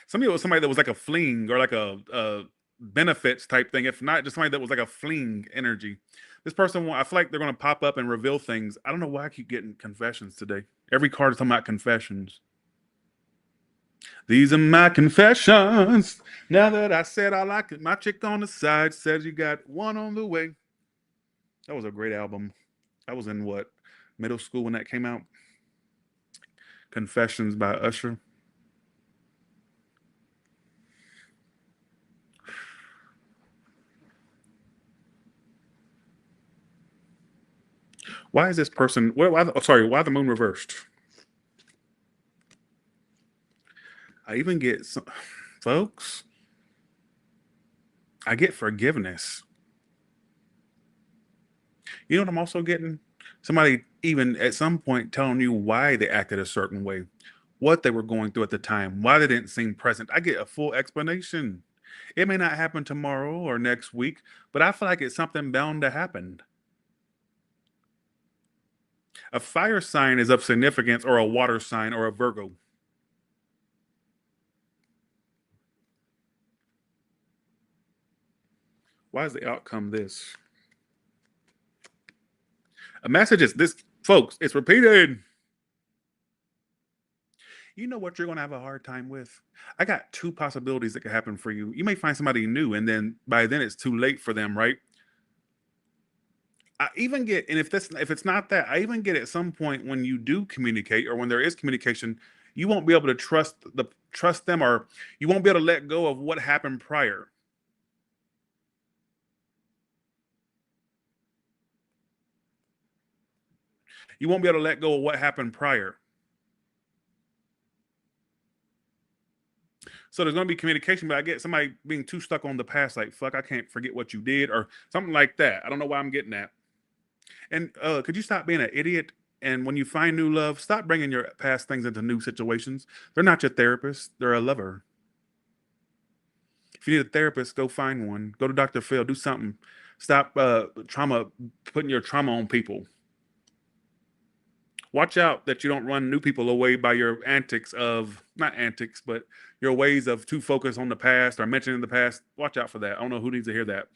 Some of it was somebody that was like a fling or like a benefits type thing. If not, just somebody that was like a fling energy. This person, I feel like they're going to pop up and reveal things. I don't know why I keep getting confessions today. Every card is talking about confessions. These are my confessions. Now that I said I like it, my chick on the side says you got one on the way. That was a great album. I was in what, middle school when that came out? Confessions by Usher. Why is this person? Why the moon reversed? I even get some, folks. I get forgiveness. You know what I'm also getting? Somebody even at some point telling you why they acted a certain way, what they were going through at the time, why they didn't seem present. I get a full explanation. It may not happen tomorrow or next week, but I feel like it's something bound to happen. A fire sign is of significance, or a water sign, or a Virgo. Why is the outcome this? A message is this, folks, it's repeated. You know what you're going to have a hard time with? I got two possibilities that could happen for you. You may find somebody new, and then by then it's too late for them, right? I even get, and if it's not that, I even get at some point when you do communicate or when there is communication, you won't be able to trust them, or you won't be able to let go of what happened prior. You won't be able to let go of what happened prior. So there's going to be communication, but I get somebody being too stuck on the past, like, fuck, I can't forget what you did, or something like that. I don't know why I'm getting that. And could you stop being an idiot? And when you find new love, stop bringing your past things into new situations. They're not your therapist. They're a lover. If you need a therapist, go find one. Go to Dr. Phil. Do something. Stop putting your trauma on people. Watch out that you don't run new people away by your not antics, but your ways of too focused on the past or mentioning the past. Watch out for that. I don't know who needs to hear that.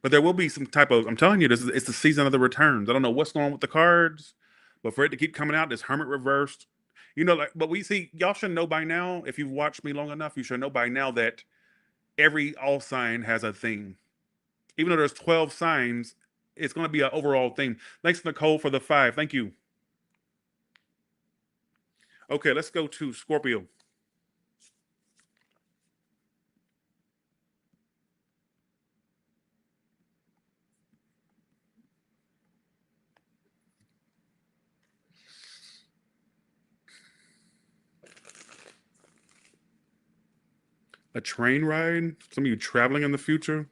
But there will be some type of, I'm telling you, it's the season of the returns. I don't know what's going on with the cards, but for it to keep coming out, this Hermit reversed, You know, like, but we see, y'all should know by now, if you've watched me long enough, you should know by now that every all sign has a theme. Even though there's 12 signs, it's going to be an overall theme. Thanks, Nicole, for the 5. Thank you. Okay, let's go to Scorpio. A train ride? Some of you traveling in the future?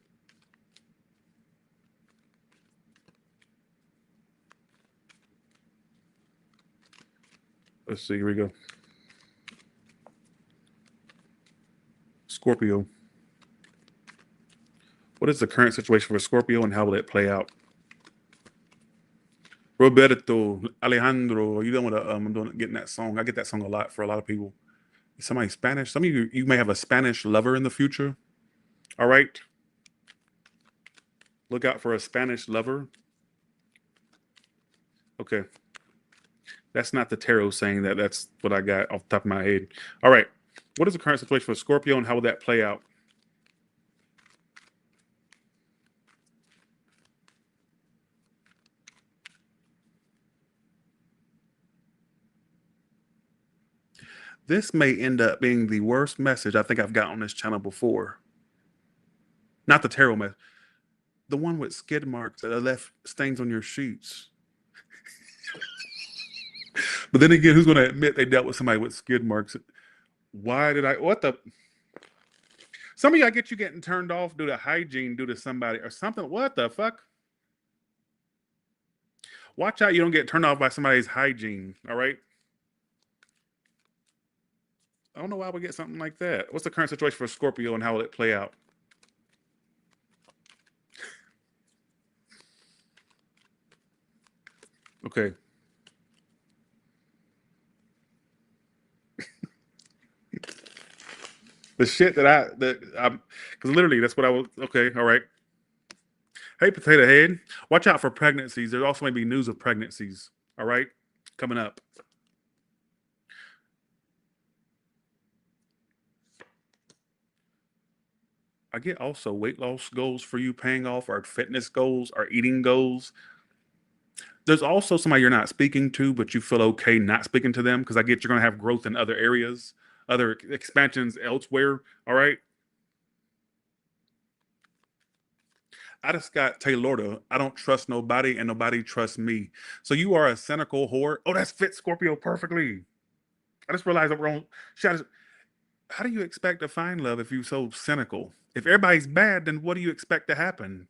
Let's see, here we go. Scorpio. What is the current situation for Scorpio and how will it play out? Roberto, Alejandro, are you done with I'm doing getting that song? I get that song a lot for a lot of people. Somebody Spanish. Some of you may have a Spanish lover in the future. All right. Look out for a Spanish lover. Okay. That's not the tarot saying that. That's what I got off the top of my head. All right. What is the current situation for Scorpio and how will that play out? This may end up being the worst message I think I've got on this channel before. Not the tarot message. The one with skid marks that left stains on your sheets. But then again, who's going to admit they dealt with somebody with skid marks? Why did I? What the? Some of y'all get you getting turned off due to hygiene, due to somebody or something. What the fuck? Watch out you don't get turned off by somebody's hygiene, all right? I don't know why we get something like that. What's the current situation for Scorpio and how will it play out? Okay. The shit that I'm, because literally that's what I was. Okay, all right. Hey, Potato Head, watch out for pregnancies. There also may be news of pregnancies. All right, coming up. I get also weight loss goals for you paying off, or fitness goals, or eating goals. There's also somebody you're not speaking to, but you feel okay not speaking to them because I get you're going to have growth in other areas, other expansions elsewhere. All right. I just got Taylorda. I don't trust nobody and nobody trusts me. So you are a cynical whore. Oh, that's fit Scorpio perfectly. I just realized I'm wrong. How do you expect to find love if you're so cynical? If everybody's bad, then what do you expect to happen?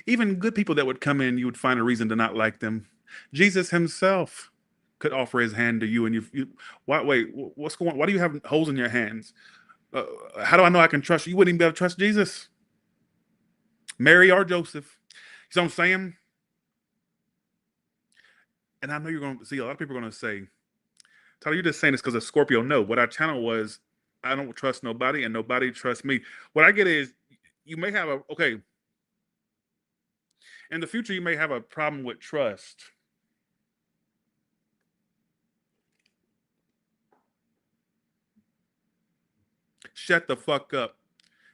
Even good people that would come in, you would find a reason to not like them. Jesus himself could offer his hand to you, and why? Wait, what's going on? Why do you have holes in your hands? How do I know I can trust you? You wouldn't even be able to trust Jesus, Mary, or Joseph. You see what I'm saying? And I know you're going to see a lot of people are going to say, Tyler, you're just saying this because of Scorpio. No, what our channel was, I don't trust nobody and nobody trusts me. What I get is you may have okay, in the future, you may have a problem with trust. Shut the fuck up.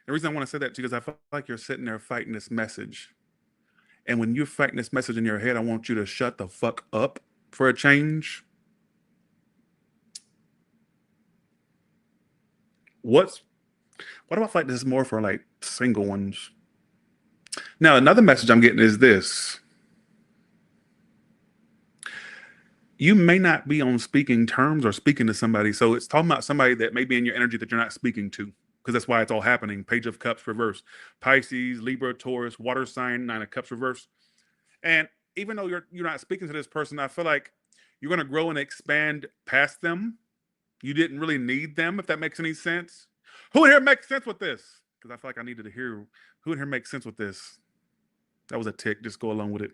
The reason I want to say that to you is I feel like you're sitting there fighting this message. And when you're fighting this message in your head, I want you to shut the fuck up for a change. What about like this more for like single ones? Now, another message I'm getting is this. You may not be on speaking terms or speaking to somebody. So it's talking about somebody that may be in your energy that you're not speaking to, because that's why it's all happening. Page of Cups reverse. Pisces, Libra, Taurus, water sign, 9 of Cups reverse. And even though you're not speaking to this person, I feel like you're going to grow and expand past them. You didn't really need them, if that makes any sense. Who in here makes sense with this? Because I feel like I needed to hear who in here makes sense with this. That was a tick. Just go along with it.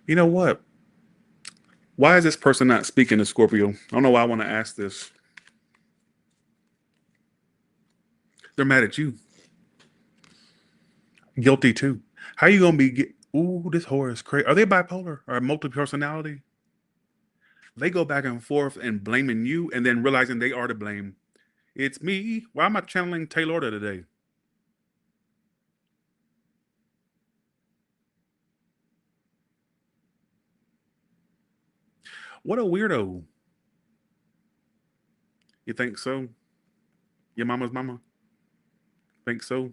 You know what? Why is this person not speaking to Scorpio? I don't know why I want to ask this. They're mad at you. Guilty too. How you gonna be? Ooh, this whore is crazy. Are they bipolar or multi-personality? They go back and forth and blaming you, and then realizing they are to blame. It's me. Why am I channeling Taylor today? What a weirdo. You think so? Your mama's mama? Think so?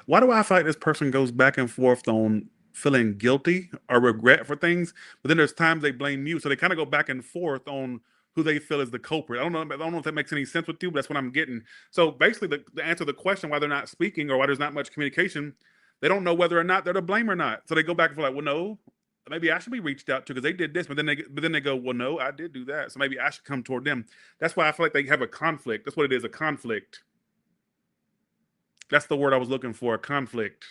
Why do I feel like this person goes back and forth on feeling guilty or regret for things, but then there's times they blame you, so they kind of go back and forth on who they feel is the culprit. I don't know if that makes any sense with you, but that's what I'm getting. So basically, the answer to the question why they're not speaking or why there's not much communication, they don't know whether or not they're to blame or not. So they go back and forth like, well, no, maybe I should be reached out to because they did this, but then they go, well, no, I did do that, so maybe I should come toward them. That's why I feel like they have a conflict. That's what it is, a conflict. That's the word I was looking for, a conflict.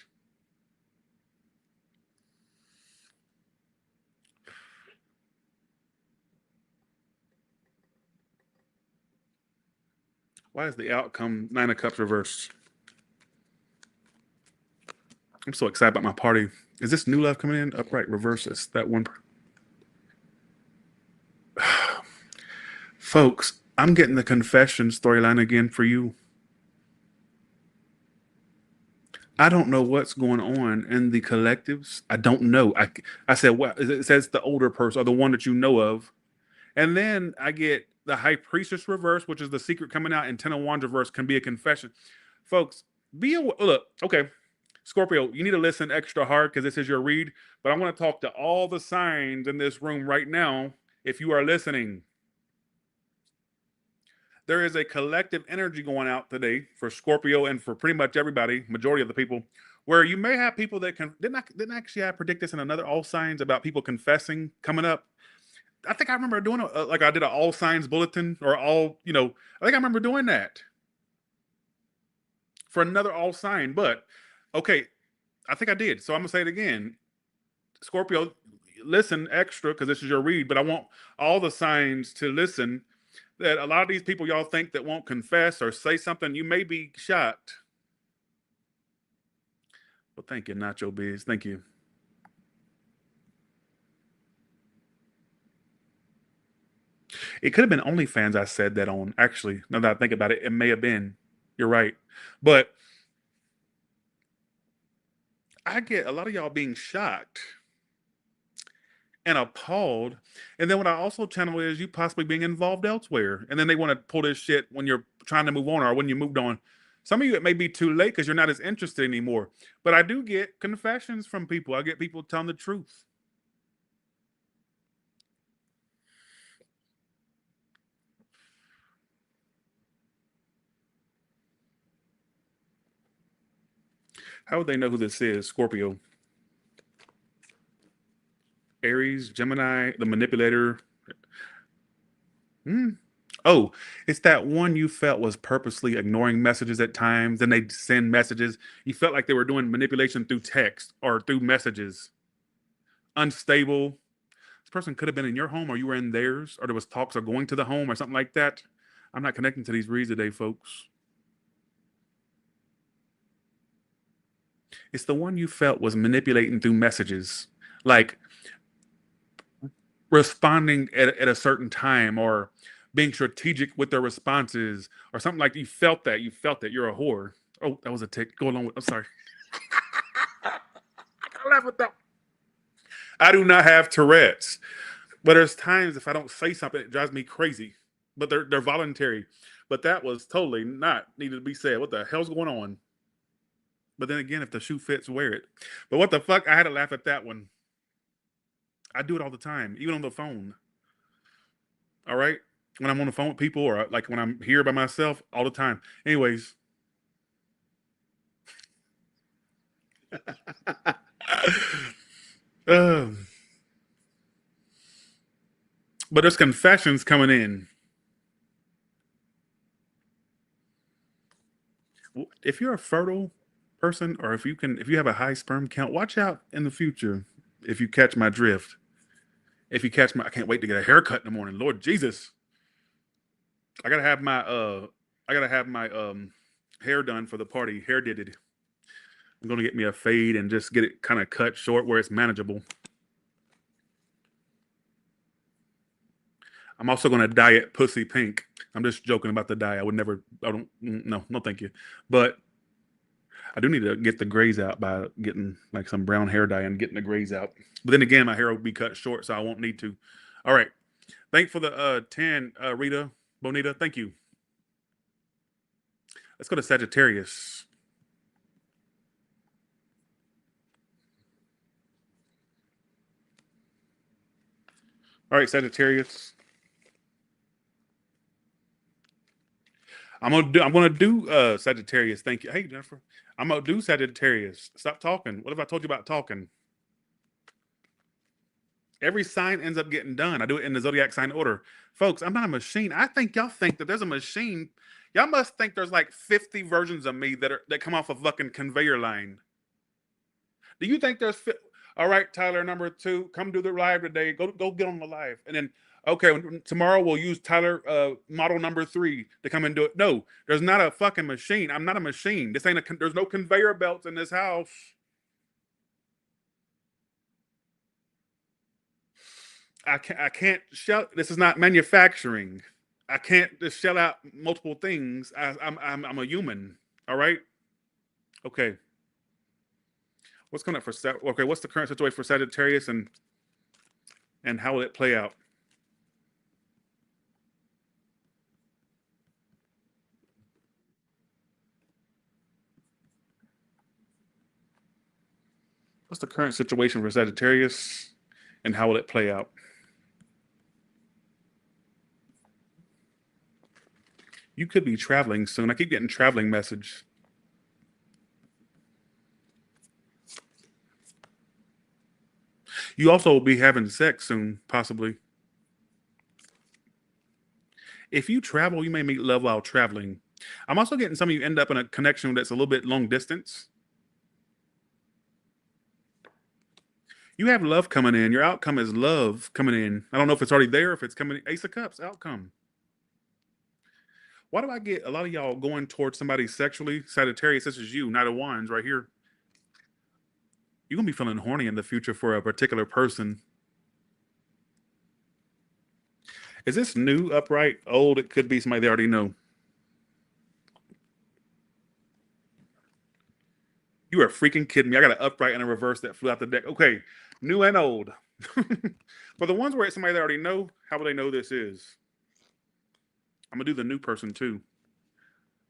Why is the outcome Nine of Cups reversed? I'm so excited about my party. Is this new love coming in? Upright reverses. That one. Folks, I'm getting the confession storyline again for you. I don't know what's going on in the collectives. I don't know. I said, what? It says the older person or the one that you know of. And then I get the High Priestess reverse, which is the secret coming out, and Ten of Wands reverse can be a confession. Folks, be aware. Look, okay, Scorpio, you need to listen extra hard because this is your read. But I want to talk to all the signs in this room right now. If you are listening, there is a collective energy going out today for Scorpio and for pretty much everybody, majority of the people, where you may have people that didn't actually I predict this in another all signs about people confessing coming up. I think I remember doing like I did an all signs bulletin or all, I think I remember doing that for another all sign. But okay, I think I did. So I'm gonna say it again. Scorpio, listen extra because this is your read, but I want all the signs to listen that a lot of these people y'all think that won't confess or say something, you may be shocked. Well, thank you, Nacho Biz. Thank you. It could have been OnlyFans I said that on. Actually, now that I think about it, it may have been. You're right. But I get a lot of y'all being shocked and appalled. And then what I also channel is you possibly being involved elsewhere. And then they want to pull this shit when you're trying to move on or when you moved on. Some of you, it may be too late because you're not as interested anymore. But I do get confessions from people. I get people telling the truth. How would they know who this is? Scorpio, Aries, Gemini, the manipulator. Oh, it's that one you felt was purposely ignoring messages at times. Then they send messages. You felt like they were doing manipulation through text or through messages. Unstable. This person could have been in your home or you were in theirs, or there was talks of going to the home or something like that. I'm not connecting to these reads today, folks. It's the one you felt was manipulating through messages, like responding at a certain time or being strategic with their responses or something like that. You felt that you're a whore. Oh, that was a tick. Go along with. I'm sorry. I gotta laugh at that. I do not have Tourette's, but there's times if I don't say something, it drives me crazy. But they're voluntary. But that was totally not needed to be said. What the hell's going on? But then again, if the shoe fits, wear it. But what the fuck? I had to laugh at that one. I do it all the time, even on the phone. All right, when I'm on the phone with people or like when I'm here by myself, all the time. Anyways, um, but there's confessions coming in. If you're a fertile person or if you have a high sperm count, watch out in the future if you catch my drift. If you catch my, I can't wait to get a haircut in the morning. Lord Jesus, I gotta have my hair done for the party. Hair did it. I'm gonna get me a fade and just get it kind of cut short where it's manageable. I'm also gonna dye it pussy pink. I'm just joking about the dye. I would never. I don't. No, no, thank you. But I do need to get the grays out by getting like some brown hair dye and getting the grays out. But then again, my hair will be cut short, so I won't need to. All right. Thank for the 10, Rita Bonita. Thank you. Let's go to Sagittarius. All right, Sagittarius. I'm gonna do Sagittarius. Thank you. Hey, Jennifer. I'm gonna do Sagittarius. Stop talking. What have I told you about talking? Every sign ends up getting done. I do it in the zodiac sign order. Folks, I'm not a machine. I think y'all think that there's a machine. Y'all must think there's like 50 versions of me that come off a fucking conveyor line. Do you think there's all right, Tyler number 2, come do the live today. Go get on the live. And then okay, tomorrow we'll use Tyler model number 3 to come and do it. No, there's not a fucking machine. I'm not a machine. This ain't there's no conveyor belts in this house. I can't shell. This is not manufacturing. I can't just shell out multiple things. I'm a human. All right. Okay. What's coming up for okay? What's the current situation for Sagittarius and how will it play out? What's the current situation for Sagittarius and how will it play out? You could be traveling soon. I keep getting traveling message. You also will be having sex soon, possibly. If you travel, you may meet love while traveling. I'm also getting some of you end up in a connection that's a little bit long distance. You have love coming in. Your outcome is love coming in. I don't know if it's already there, if it's coming. Ace of Cups, outcome. Why do I get a lot of y'all going towards somebody sexually? Sagittarius, this is you, Knight of Wands right here. You're going to be feeling horny in the future for a particular person. Is this new, upright, old? It could be somebody they already know. You are freaking kidding me. I got an upright and a reverse that flew out the deck. Okay, new and old. For the ones where it's somebody they already know, how will they know this is? I'm going to do the new person too.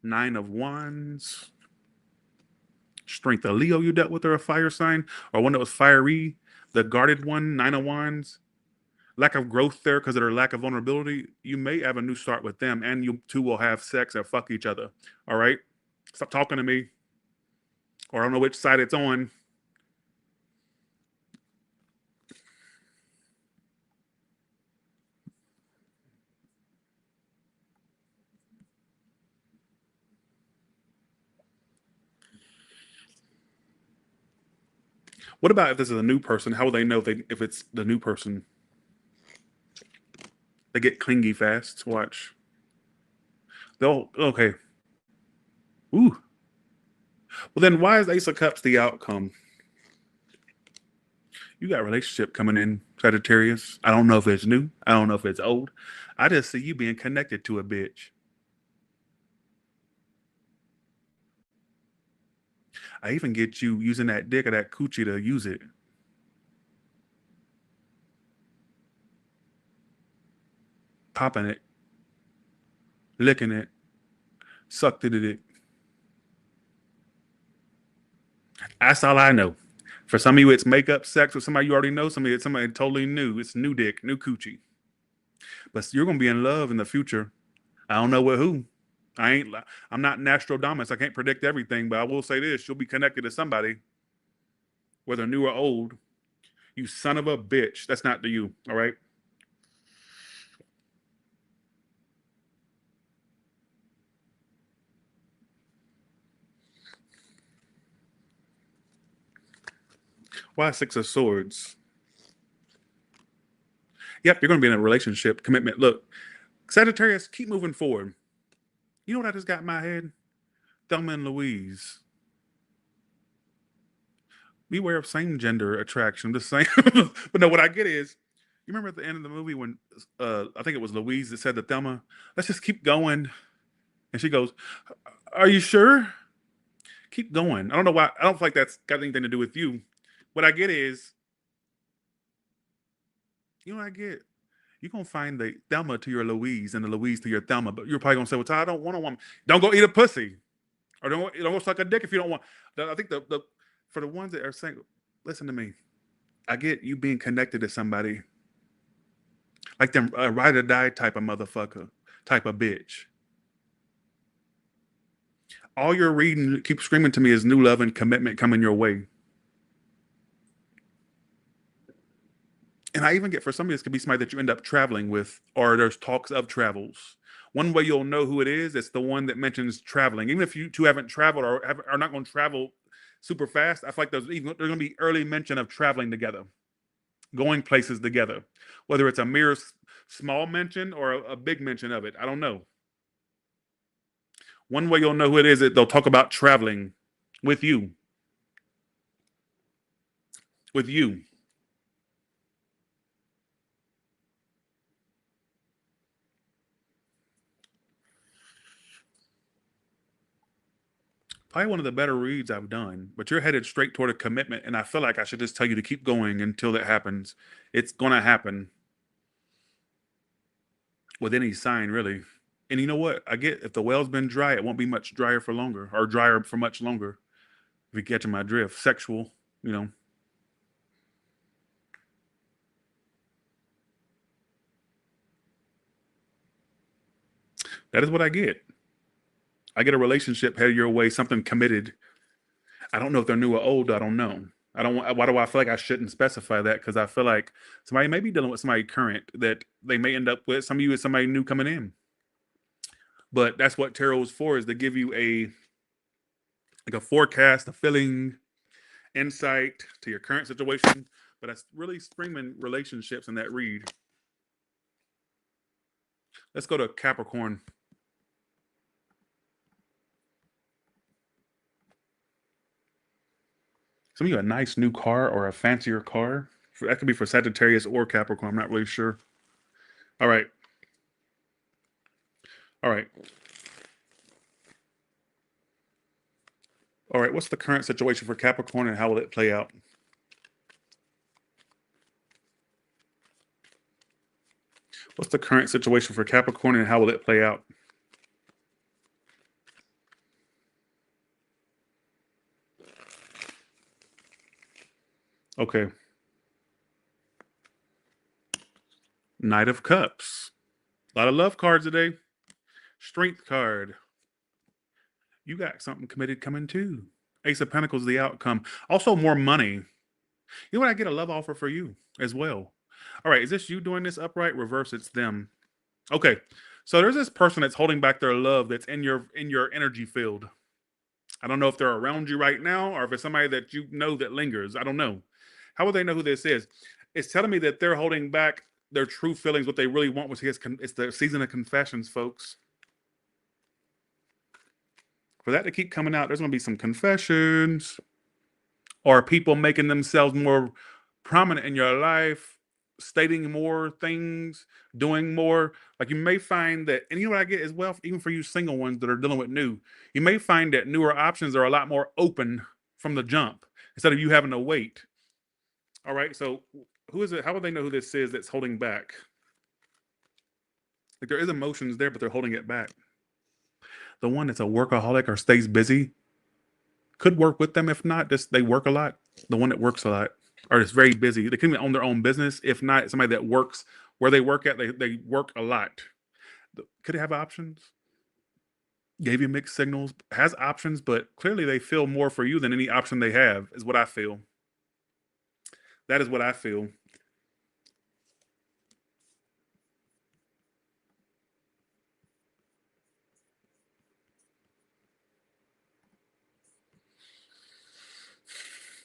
9 of Wands. Strength of Leo you dealt with, or a fire sign, or one that was fiery, the guarded one, 9 of Wands. Lack of growth there because of their lack of vulnerability. You may have a new start with them, and you two will have sex or fuck each other. All right? Stop talking to me. Or I don't know which side it's on. What about if this is a new person? How will they know if it's the new person? They get clingy fast. Watch. They'll okay. Ooh. Well, then why is Ace of Cups the outcome? You got a relationship coming in, Sagittarius. I don't know if it's new. I don't know if it's old. I just see you being connected to a bitch. I even get you using that dick or that coochie to use it. Popping it. Licking it. Sucked it. That's all I know. For some of you, it's makeup sex with somebody you already know. Some of you, it's somebody totally new. It's new dick, new coochie. But you're gonna be in love in the future. I don't know with who. I'm not Nostradamus. I can't predict everything, but I will say this: you'll be connected to somebody, whether new or old. You son of a bitch. That's not to you. All right. Why 6 of Swords? Yep, you're going to be in a relationship commitment. Look, Sagittarius, keep moving forward. You know what I just got in my head? Thelma and Louise. Beware of same gender attraction. The same, but no. What I get is, you remember at the end of the movie when I think it was Louise that said to Thelma, "Let's just keep going," and she goes, "Are you sure? Keep going." I don't know why. I don't feel like that's got anything to do with you. What I get is, you know what I get? You're gonna find the Thelma to your Louise and the Louise to your Thelma, but you're probably gonna say, "Well, Ty, I don't want a woman. Don't go eat a pussy, or don't go suck a dick if you don't want." I think the for the ones that are saying, listen to me. I get you being connected to somebody like them ride or die type of motherfucker, type of bitch. All you're reading, keep screaming to me, is new love and commitment coming your way. And I even get for some of this could be somebody that you end up traveling with, or there's talks of travels. One way you'll know who it is, it's the one that mentions traveling. Even if you two haven't traveled or are not going to travel super fast, I feel like there's going to be early mention of traveling together, going places together, whether it's a mere small mention or a big mention of it. I don't know. One way you'll know who it is, they'll talk about traveling with you. With you. Probably one of the better reads I've done, but you're headed straight toward a commitment, and I feel like I should just tell you to keep going until that happens. It's going to happen with any sign, really. And you know what? I get if the well's been dry, it won't be much drier for longer, or drier for much longer. If you're catching my drift, sexual, you know. That is what I get. I get a relationship headed your way, something committed. I don't know if they're new or old. I don't know. I don't. Why do I feel like I shouldn't specify that? Because I feel like somebody may be dealing with somebody current that they may end up with. Some of you is somebody new coming in. But that's what tarot is for: is to give you a forecast, a feeling, insight to your current situation. But that's really screaming relationships in that read. Let's go to Capricorn. Some of you a nice new car or a fancier car. That could be for Sagittarius or Capricorn. I'm not really sure. All right. All right. All right. What's the current situation for Capricorn and how will it play out? What's the current situation for Capricorn and how will it play out? Okay. Knight of Cups. A lot of love cards today. Strength card. You got something committed coming too. Ace of Pentacles, the outcome. Also, more money. You know what? I get a love offer for you as well. All right. Is this you doing this upright? Reverse, it's them. Okay. So there's this person that's holding back their love that's in your energy field. I don't know if they're around you right now or if it's somebody that you know that lingers. I don't know. How will they know who this is? It's telling me that they're holding back their true feelings, what they really want, which is it's the season of confessions, folks. For that to keep coming out, there's going to be some confessions or people making themselves more prominent in your life, stating more things, doing more. Like you may find that, and you know what I get as well, even for you single ones that are dealing with new, you may find that newer options are a lot more open from the jump instead of you having to wait. All right, so who is it? How would they know who this is that's holding back? Like there is emotions there, but they're holding it back. The one that's a workaholic or stays busy could work with them. If not, just they work a lot. The one that works a lot or is very busy, they can even own their own business. If not, somebody that works where they work at, they work a lot. Could have options. Gave you mixed signals, has options, but clearly they feel more for you than any option they have, is what I feel. That is what I feel.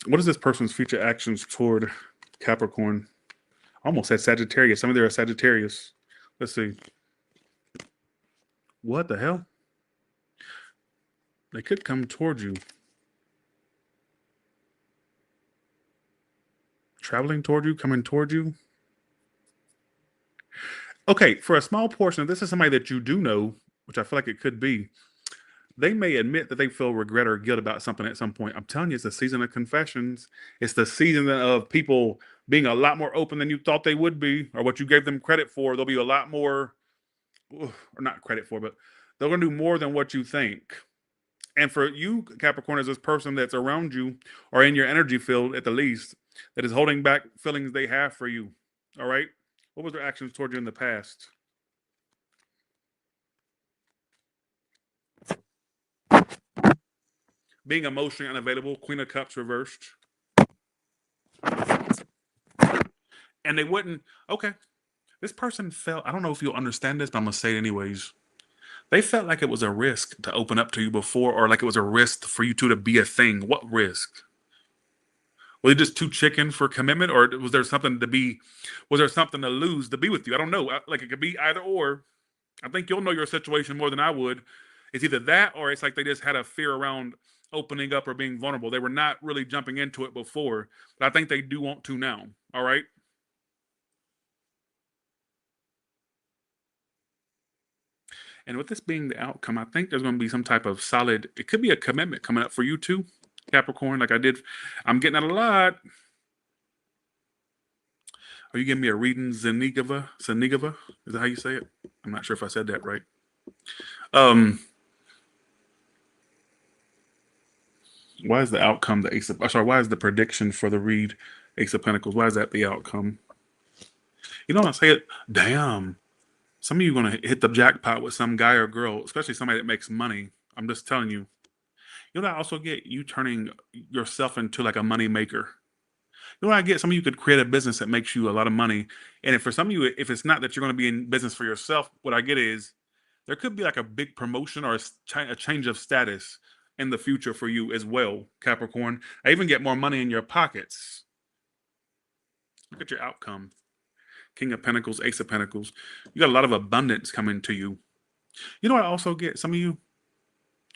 What is this person's future actions toward Capricorn? Almost said Sagittarius. Some of them are Sagittarius. Let's see. What the hell? They could come towards you. Traveling toward you, coming toward you. Okay, for a small portion, this is somebody that you do know, which I feel like it could be. They may admit that they feel regret or guilt about something at some point. I'm telling you, it's the season of confessions. It's the season of people being a lot more open than you thought they would be, or what you gave them credit for. They'll be a lot more, or not credit for, but they're going to do more than what you think. And for you, Capricorn, as this person that's around you or in your energy field at the least, that is holding back feelings they have for you. All right? What was their actions toward you in the past? Being emotionally unavailable, Queen of Cups reversed. And they wouldn't, okay. This person felt, I don't know if you'll understand this, but I'm going to say it anyways. They felt like it was a risk to open up to you before, or like it was a risk for you two to be a thing. What risk? Were they just too chicken for commitment, or was there something to be? Was there something to lose to be with you? I don't know. Like it could be either or. I think you'll know your situation more than I would. It's either that, or it's like they just had a fear around opening up or being vulnerable. They were not really jumping into it before, but I think they do want to now. All right. And with this being the outcome, I think there's going to be some type of solid. It could be a commitment coming up for you too, Capricorn. Like I did, I'm getting that a lot. Are you giving me a reading, Zenigava? Zenigava? Is that how you say it? I'm not sure if I said that right. Why is the outcome the Ace of? Sorry, why is the prediction for the read Ace of Pentacles? Why is that the outcome? You know what I say? It. Damn. Some of you are gonna hit the jackpot with some guy or girl, especially somebody that makes money. I'm just telling you. You know what I also get? You turning yourself into like a money maker. You know what I get? Some of you could create a business that makes you a lot of money. And if for some of you, if it's not that you're going to be in business for yourself, what I get is there could be like a big promotion or a change of status in the future for you as well, Capricorn. I even get more money in your pockets. Look at your outcome. King of Pentacles, Ace of Pentacles. You got a lot of abundance coming to you. You know what I also get? Some of you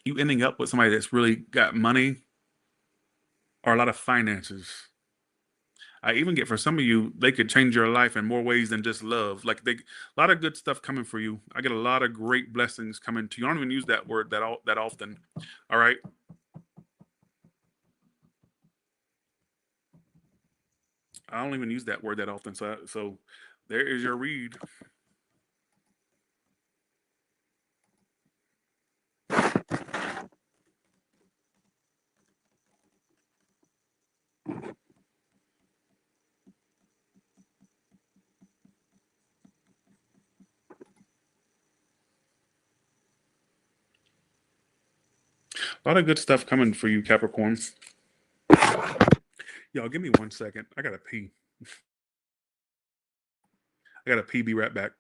ending up with somebody that's really got money or a lot of finances. I even get for some of you, they could change your life in more ways than just love. Like a lot of good stuff coming for you. I get a lot of great blessings coming to you. I don't even use that word that often. All right. I don't even use that word that often. So there is your read. A lot of good stuff coming for you, Capricorn. Y'all, give me 1 second. I gotta pee. I gotta pee. Be right back.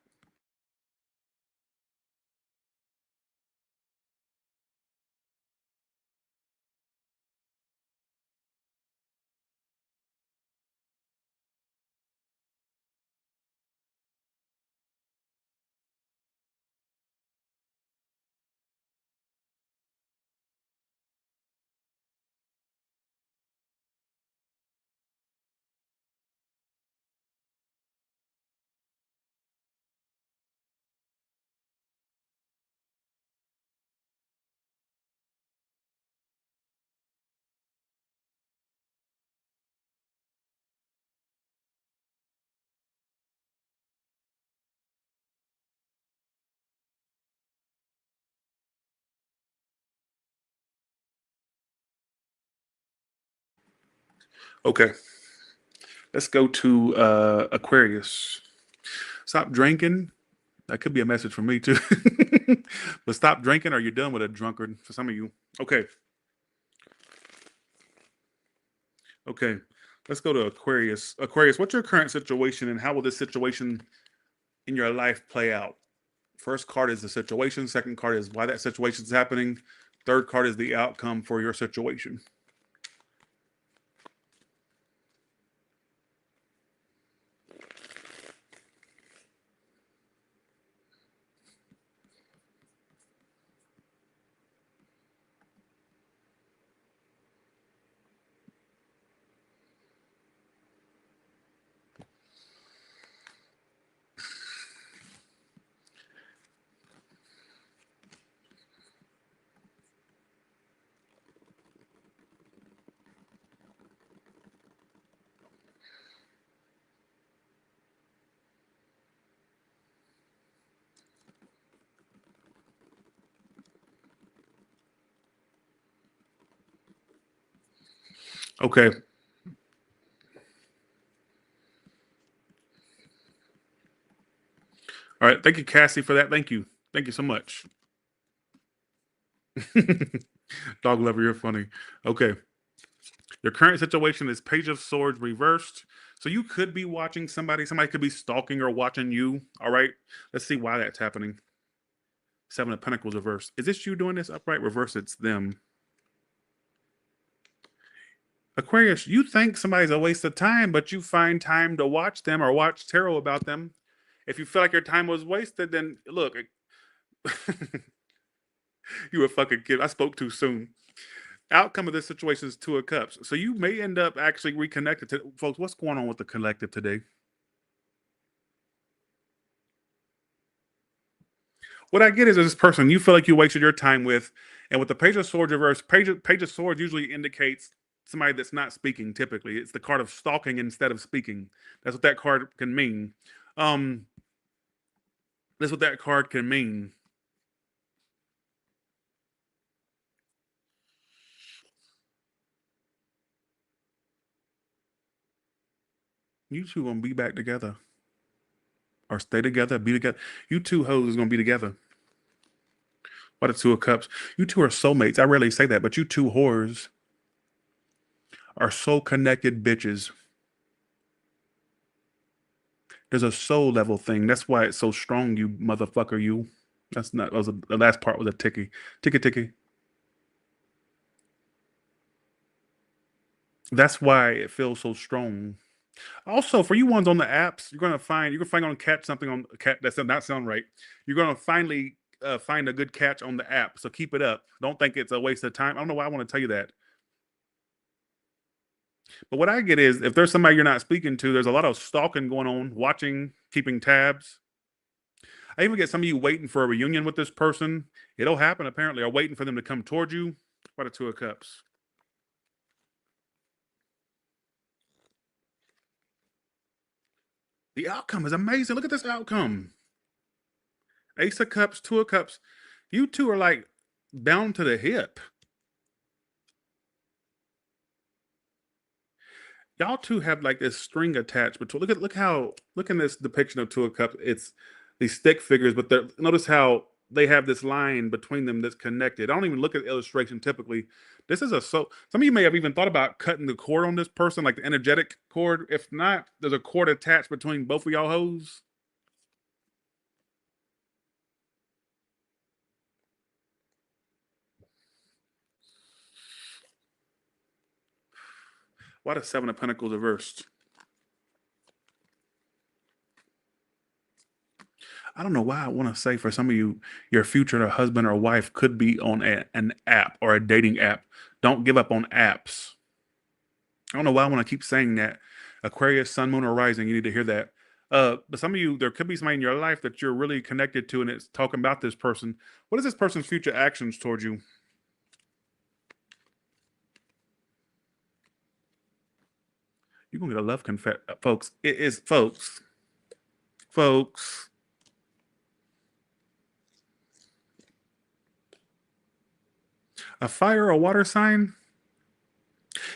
Okay. Let's go to Aquarius. Stop drinking. That could be a message for me too. But stop drinking or you're done with a drunkard for some of you. Okay. Okay. Let's go to Aquarius. Aquarius, what's your current situation and how will this situation in your life play out? First card is the situation. Second card is why that situation is happening. Third card is the outcome for your situation. Okay. All right. Thank you, Cassie, for that. Thank you. Thank you so much. Dog lover, you're funny. Okay. Your current situation is Page of Swords reversed. So you could be watching somebody. Somebody could be stalking or watching you. All right. Let's see why that's happening. Seven of Pentacles reversed. Is this you doing this upright? Reverse, it's them. Aquarius, you think somebody's a waste of time, but you find time to watch them or watch tarot about them. If you feel like your time was wasted, then look, you a fucking kid. I spoke too soon. Outcome of this situation is Two of Cups. So you may end up actually reconnected to folks. What's going on with the collective today? What I get is this person you feel like you wasted your time with, and with the Page of Swords reverse, Page of Swords usually indicates somebody that's not speaking. Typically, it's the card of stalking instead of speaking. That's what that card can mean. Um, that's what that card can mean. You two gonna be back together, or stay together, be together. You two hoes is gonna be together. What a Two of Cups. You two are soulmates. I rarely say that, but you two whores are so connected bitches. There's a soul level thing. That's why it's so strong, you motherfucker, you. That's not, the last part was a ticky. Ticky, ticky. That's why it feels so strong. Also, for you ones on the apps, you're gonna catch something on cat that does not sound right. You're gonna finally find a good catch on the app. So keep it up. Don't think it's a waste of time. I don't know why I want to tell you that. But what I get is if there's somebody you're not speaking to, there's a lot of stalking going on, watching, keeping tabs. I even get some of you waiting for a reunion with this person. It'll happen apparently, or waiting for them to come toward you. What a Two of Cups. The outcome is amazing. Look at this outcome. Ace of Cups, Two of Cups. You two are like down to the hip. Y'all two have like this string attached between. Look in this depiction of Two of Cups. It's these stick figures, but notice how they have this line between them that's connected. I don't even look at the illustration typically. This is some of you may have even thought about cutting the cord on this person, like the energetic cord. If not, there's a cord attached between both of y'all hoes. Why the Seven of Pentacles reversed? I don't know why I want to say for some of you, your future husband or wife could be on an app or a dating app. Don't give up on apps. I don't know why I want to keep saying that. Aquarius, Sun, Moon, or Rising. You need to hear that. But some of you, there could be somebody in your life that you're really connected to, and it's talking about this person. What is this person's future actions towards you? You're gonna get a love confess, folks. It is, folks. A fire or water sign.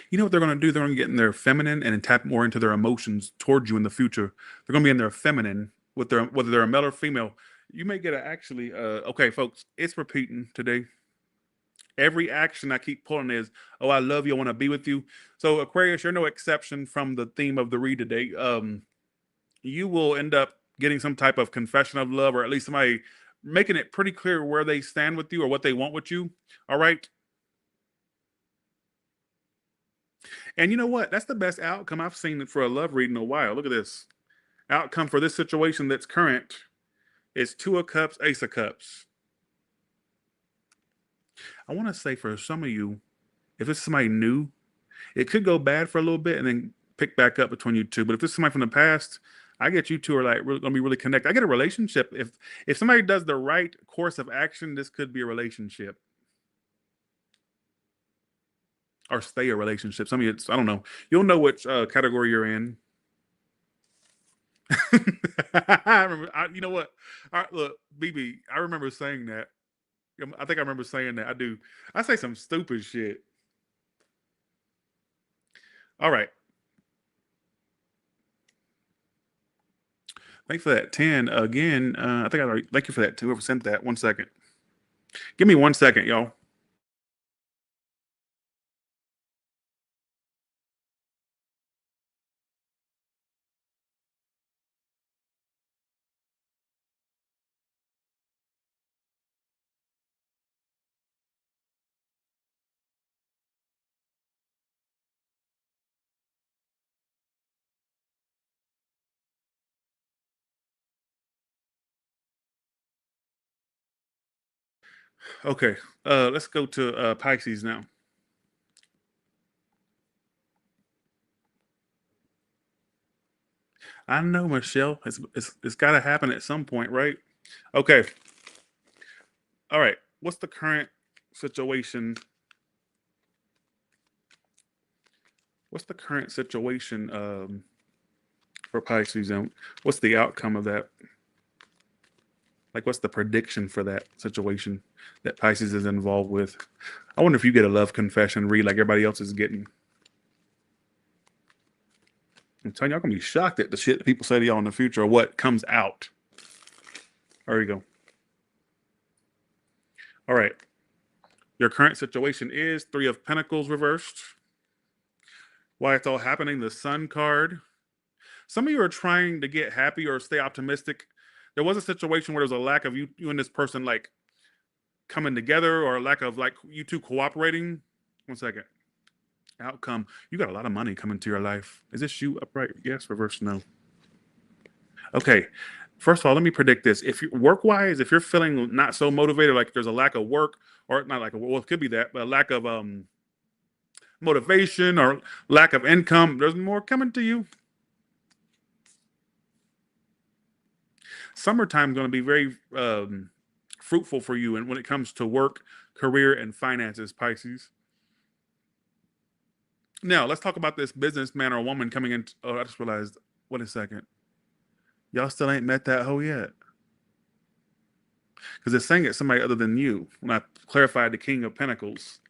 You know what they're going to do? They're going to get in their feminine and tap more into their emotions towards you in the future. They're going to be in their feminine with their whether they're a male or female. You may get a actually okay, folks. It's repeating today. Every action I keep pulling is, "Oh, I love you. I want to be with you." So Aquarius, you're no exception from the theme of the read today. You will end up getting some type of confession of love, or at least somebody making it pretty clear where they stand with you or what they want with you. All right. And you know what? That's the best outcome I've seen for a love read in a while. Look at this. Outcome for this situation that's current is Two of Cups, Ace of Cups. I want to say for some of you, if it's somebody new, it could go bad for a little bit and then pick back up between you two. But if it's somebody from the past, I get you two are like really, gonna be really connected. I get a relationship. If somebody does the right course of action, this could be a relationship or stay a relationship. Some of you, I don't know. You'll know which category you're in. I remember. You know what? Look, BB. I remember saying that. I think I remember saying that. I do. I say some stupid shit. All right. Thank you for that 10 again. I think I already thank you for that. Whoever sent that. 1 second. Give me 1 second, y'all. Okay. Let's go to Pisces now. I know, Michelle. It's got to happen at some point, right? Okay. All right. What's the current situation? What's the current situation for Pisces, and what's the outcome of that? Like, what's the prediction for that situation that Pisces is involved with? I wonder if you get a love confession read like everybody else is getting. I'm telling you, y'all gonna be shocked at the shit that people say to y'all in the future or what comes out. There you go. All right. Your current situation is Three of Pentacles reversed. Why it's all happening, the Sun card. Some of you are trying to get happy or stay optimistic. There was a situation where there's a lack of you and this person like coming together, or a lack of like you two cooperating. 1 second. Outcome. You got a lot of money coming to your life. Is this you upright? Yes. Reverse no. Okay. First of all, let me predict this. If you work-wise, if you're feeling not so motivated, like there's a lack of work, or not like well, it could be that, but a lack of motivation or lack of income, there's more coming to you. Summertime is going to be very fruitful for you, and when it comes to work, career, and finances, Pisces. Now, let's talk about this businessman or woman coming in. Oh, I just realized. Wait a second. Y'all still ain't met that hoe yet. Because it's saying it's somebody other than you. When I clarified the King of Pentacles.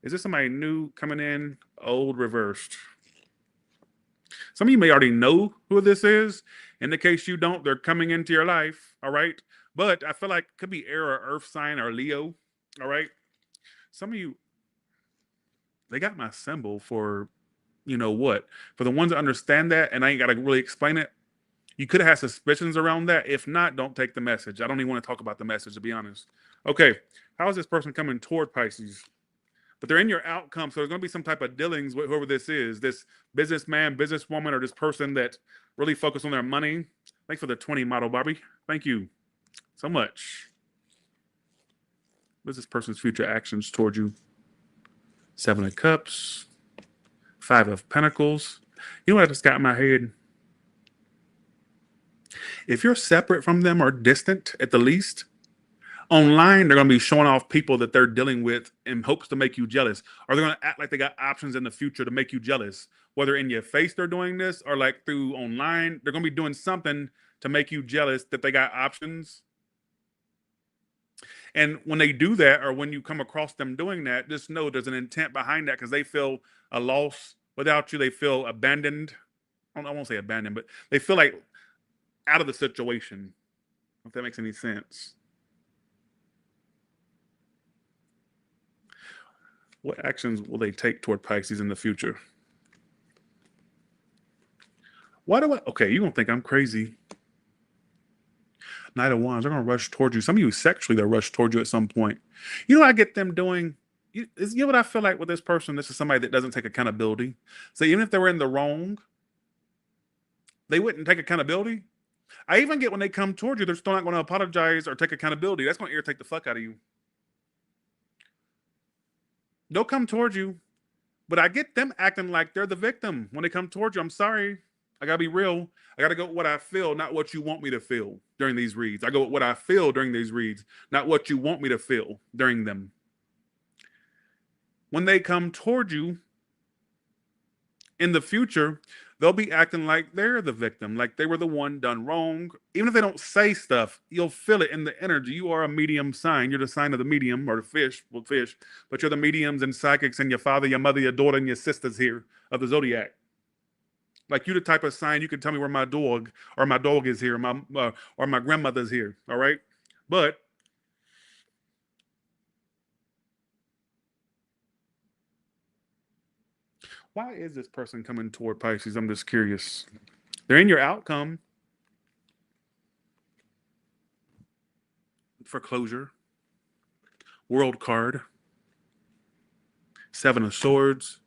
Is this somebody new coming in? Old reversed. Some of you may already know who this is. In the case you don't, they're coming into your life. All right. But I feel like it could be air or earth sign or Leo. All right. Some of you, they got my symbol for, you know what? For the ones that understand that, and I ain't got to really explain it, you could have had suspicions around that. If not, don't take the message. I don't even want to talk about the message, to be honest. Okay. How is this person coming toward Pisces? But they're in your outcome. So there's going to be some type of dealings with whoever this is, this businessman, businesswoman, or this person that really focus on their money. Thanks for the 20 model, Barbie. Thank you so much. What's this person's future actions toward you? 7 of Cups, 5 of Pentacles. You know what I just got in my head? If you're separate from them or distant at the least, online, they're going to be showing off people that they're dealing with in hopes to make you jealous. Or they're going to act like they got options in the future to make you jealous. Whether in your face they're doing this or like through online, they're going to be doing something to make you jealous that they got options. And when they do that, or when you come across them doing that, just know there's an intent behind that, because they feel a loss without you. They feel abandoned. I won't say abandoned, but they feel like out of the situation. If that makes any sense. What actions will they take toward Pisces in the future? Why do I? Okay, you're going to think I'm crazy. Knight of Wands, they're going to rush towards you. Some of you sexually, they'll rush towards you at some point. You know what I get them doing? You know what I feel like with this person? This is somebody that doesn't take accountability. So even if they were in the wrong, they wouldn't take accountability. I even get when they come towards you, they're still not going to apologize or take accountability. That's going to irritate the fuck out of you. They'll come towards you, but I get them acting like they're the victim when they come towards you. I'm sorry. I gotta be real. I gotta go with what I feel, not what you want me to feel during these reads. I go with what I feel during these reads, not what you want me to feel during them. When they come toward you in the future, they'll be acting like they're the victim, like they were the one done wrong. Even if they don't say stuff, you'll feel it in the energy. You are a medium sign. You're the sign of the medium, or the fish, well, fish, but you're the mediums and psychics, and your father, your mother, your daughter, and your sisters here of the zodiac. Like, you the type of sign you can tell me where my dog is here, or my grandmother's here. All right, but why is this person coming toward Pisces? I'm just curious. They're in your outcome for closure. World card. Seven of Swords.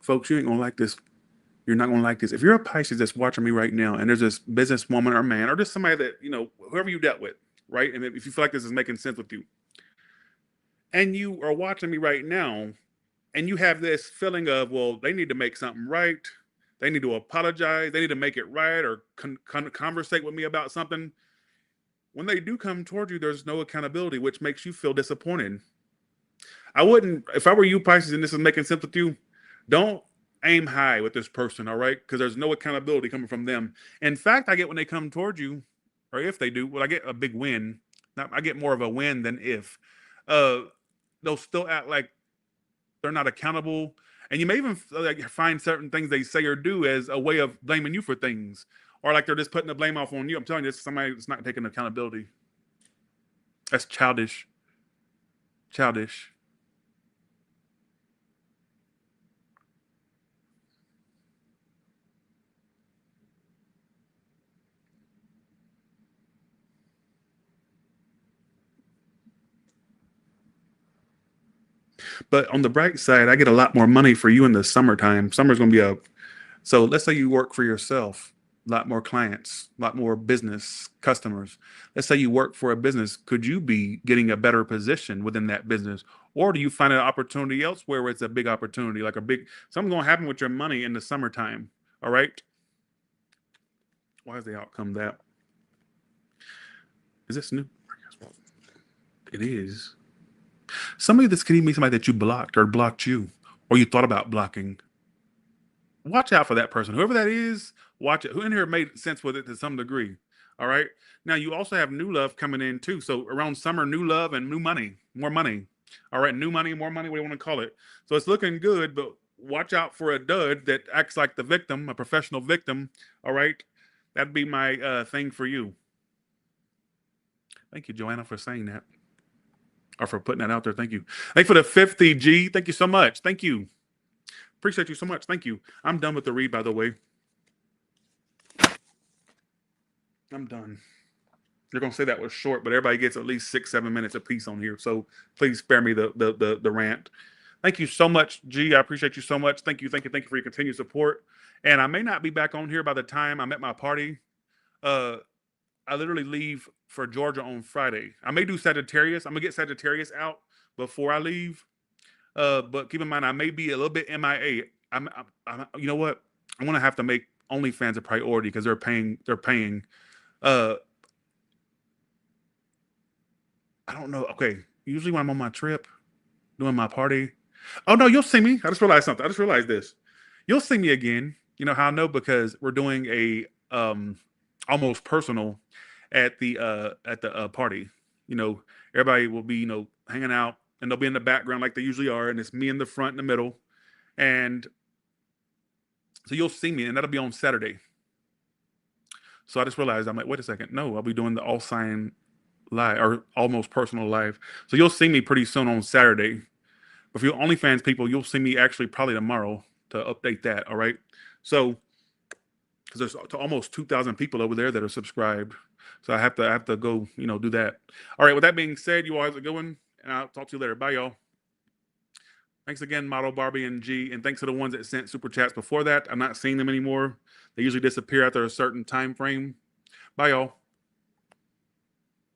Folks, you ain't gonna like this. You're not gonna like this. If you're a Pisces that's watching me right now, and there's this businesswoman or man, or just somebody that, whoever you dealt with, right? And if you feel like this is making sense with you, and you are watching me right now, and you have this feeling of, well, they need to make something right. They need to apologize. They need to make it right, or conversate with me about something. When they do come toward you, there's no accountability, which makes you feel disappointed. I wouldn't, if I were you, Pisces, and this is making sense with you, don't aim high with this person, all right? Because there's no accountability coming from them. In fact, I get when they come toward you, or if they do, well, I get a big win. I get more of a win than if. They'll still act like they're not accountable. And you may even find certain things they say or do as a way of blaming you for things. Or like they're just putting the blame off on you. I'm telling you, this is somebody that's not taking accountability. That's childish. Childish. But on the bright side, I get a lot more money for you in the summertime. Summer's going to be so let's say you work for yourself, a lot more clients, a lot more business customers. Let's say you work for a business. Could you be getting a better position within that business? Or do you find an opportunity elsewhere where it's a big opportunity, like something's going to happen with your money in the summertime. All right. Why is the outcome that? Is this new? It is. Somebody that's could even be somebody that you blocked or blocked you, or you thought about blocking. Watch out for that person. Whoever that is, watch it. Who in here made sense with it to some degree? All right. Now you also have new love coming in too. So around summer, new love and new money, more money. All right, new money, more money, what do you want to call it? So it's looking good, but watch out for a dud that acts like the victim, a professional victim. All right. That'd be my thing for you. Thank you, Joanna, for saying that. Or for putting that out there. Thank you. Thank you for the 50 G. Thank you so much. Thank you. Appreciate you so much. Thank you. I'm done with the read, by the way. I'm done. They're gonna say that was short, but everybody gets at least 6-7 minutes apiece on here. So please spare me the rant. Thank you so much, G. I appreciate you so much. Thank you for your continued support. And I may not be back on here by the time I'm at my party. I literally leave for Georgia on Friday. I may do Sagittarius. I'm gonna get Sagittarius out before I leave. But keep in mind, I may be a little bit MIA. I'm you know what? I'm gonna have to make OnlyFans a priority because they're paying. I don't know. Okay, usually when I'm on my trip, doing my party. Oh no, you'll see me. I just realized something. I just realized this. You'll see me again. You know how I know? Because we're doing a almost personal at the party. Everybody will be hanging out, and they'll be in the background like they usually are, and it's me in the front in the middle, and so you'll see me, and that'll be on Saturday. So I just realized, I'm like, wait a second, no, I'll be doing the all sign live or almost personal live. So you'll see me pretty soon on Saturday. But for you OnlyFans people, you'll see me actually probably tomorrow to update that. All right. So because there's almost 2,000 people over there that are subscribed. So I have to go, do that. All right. With that being said, you all have a good one, and I'll talk to you later. Bye, y'all. Thanks again, Model Barbie and G, and thanks to the ones that sent super chats before that. I'm not seeing them anymore. They usually disappear after a certain time frame. Bye, y'all.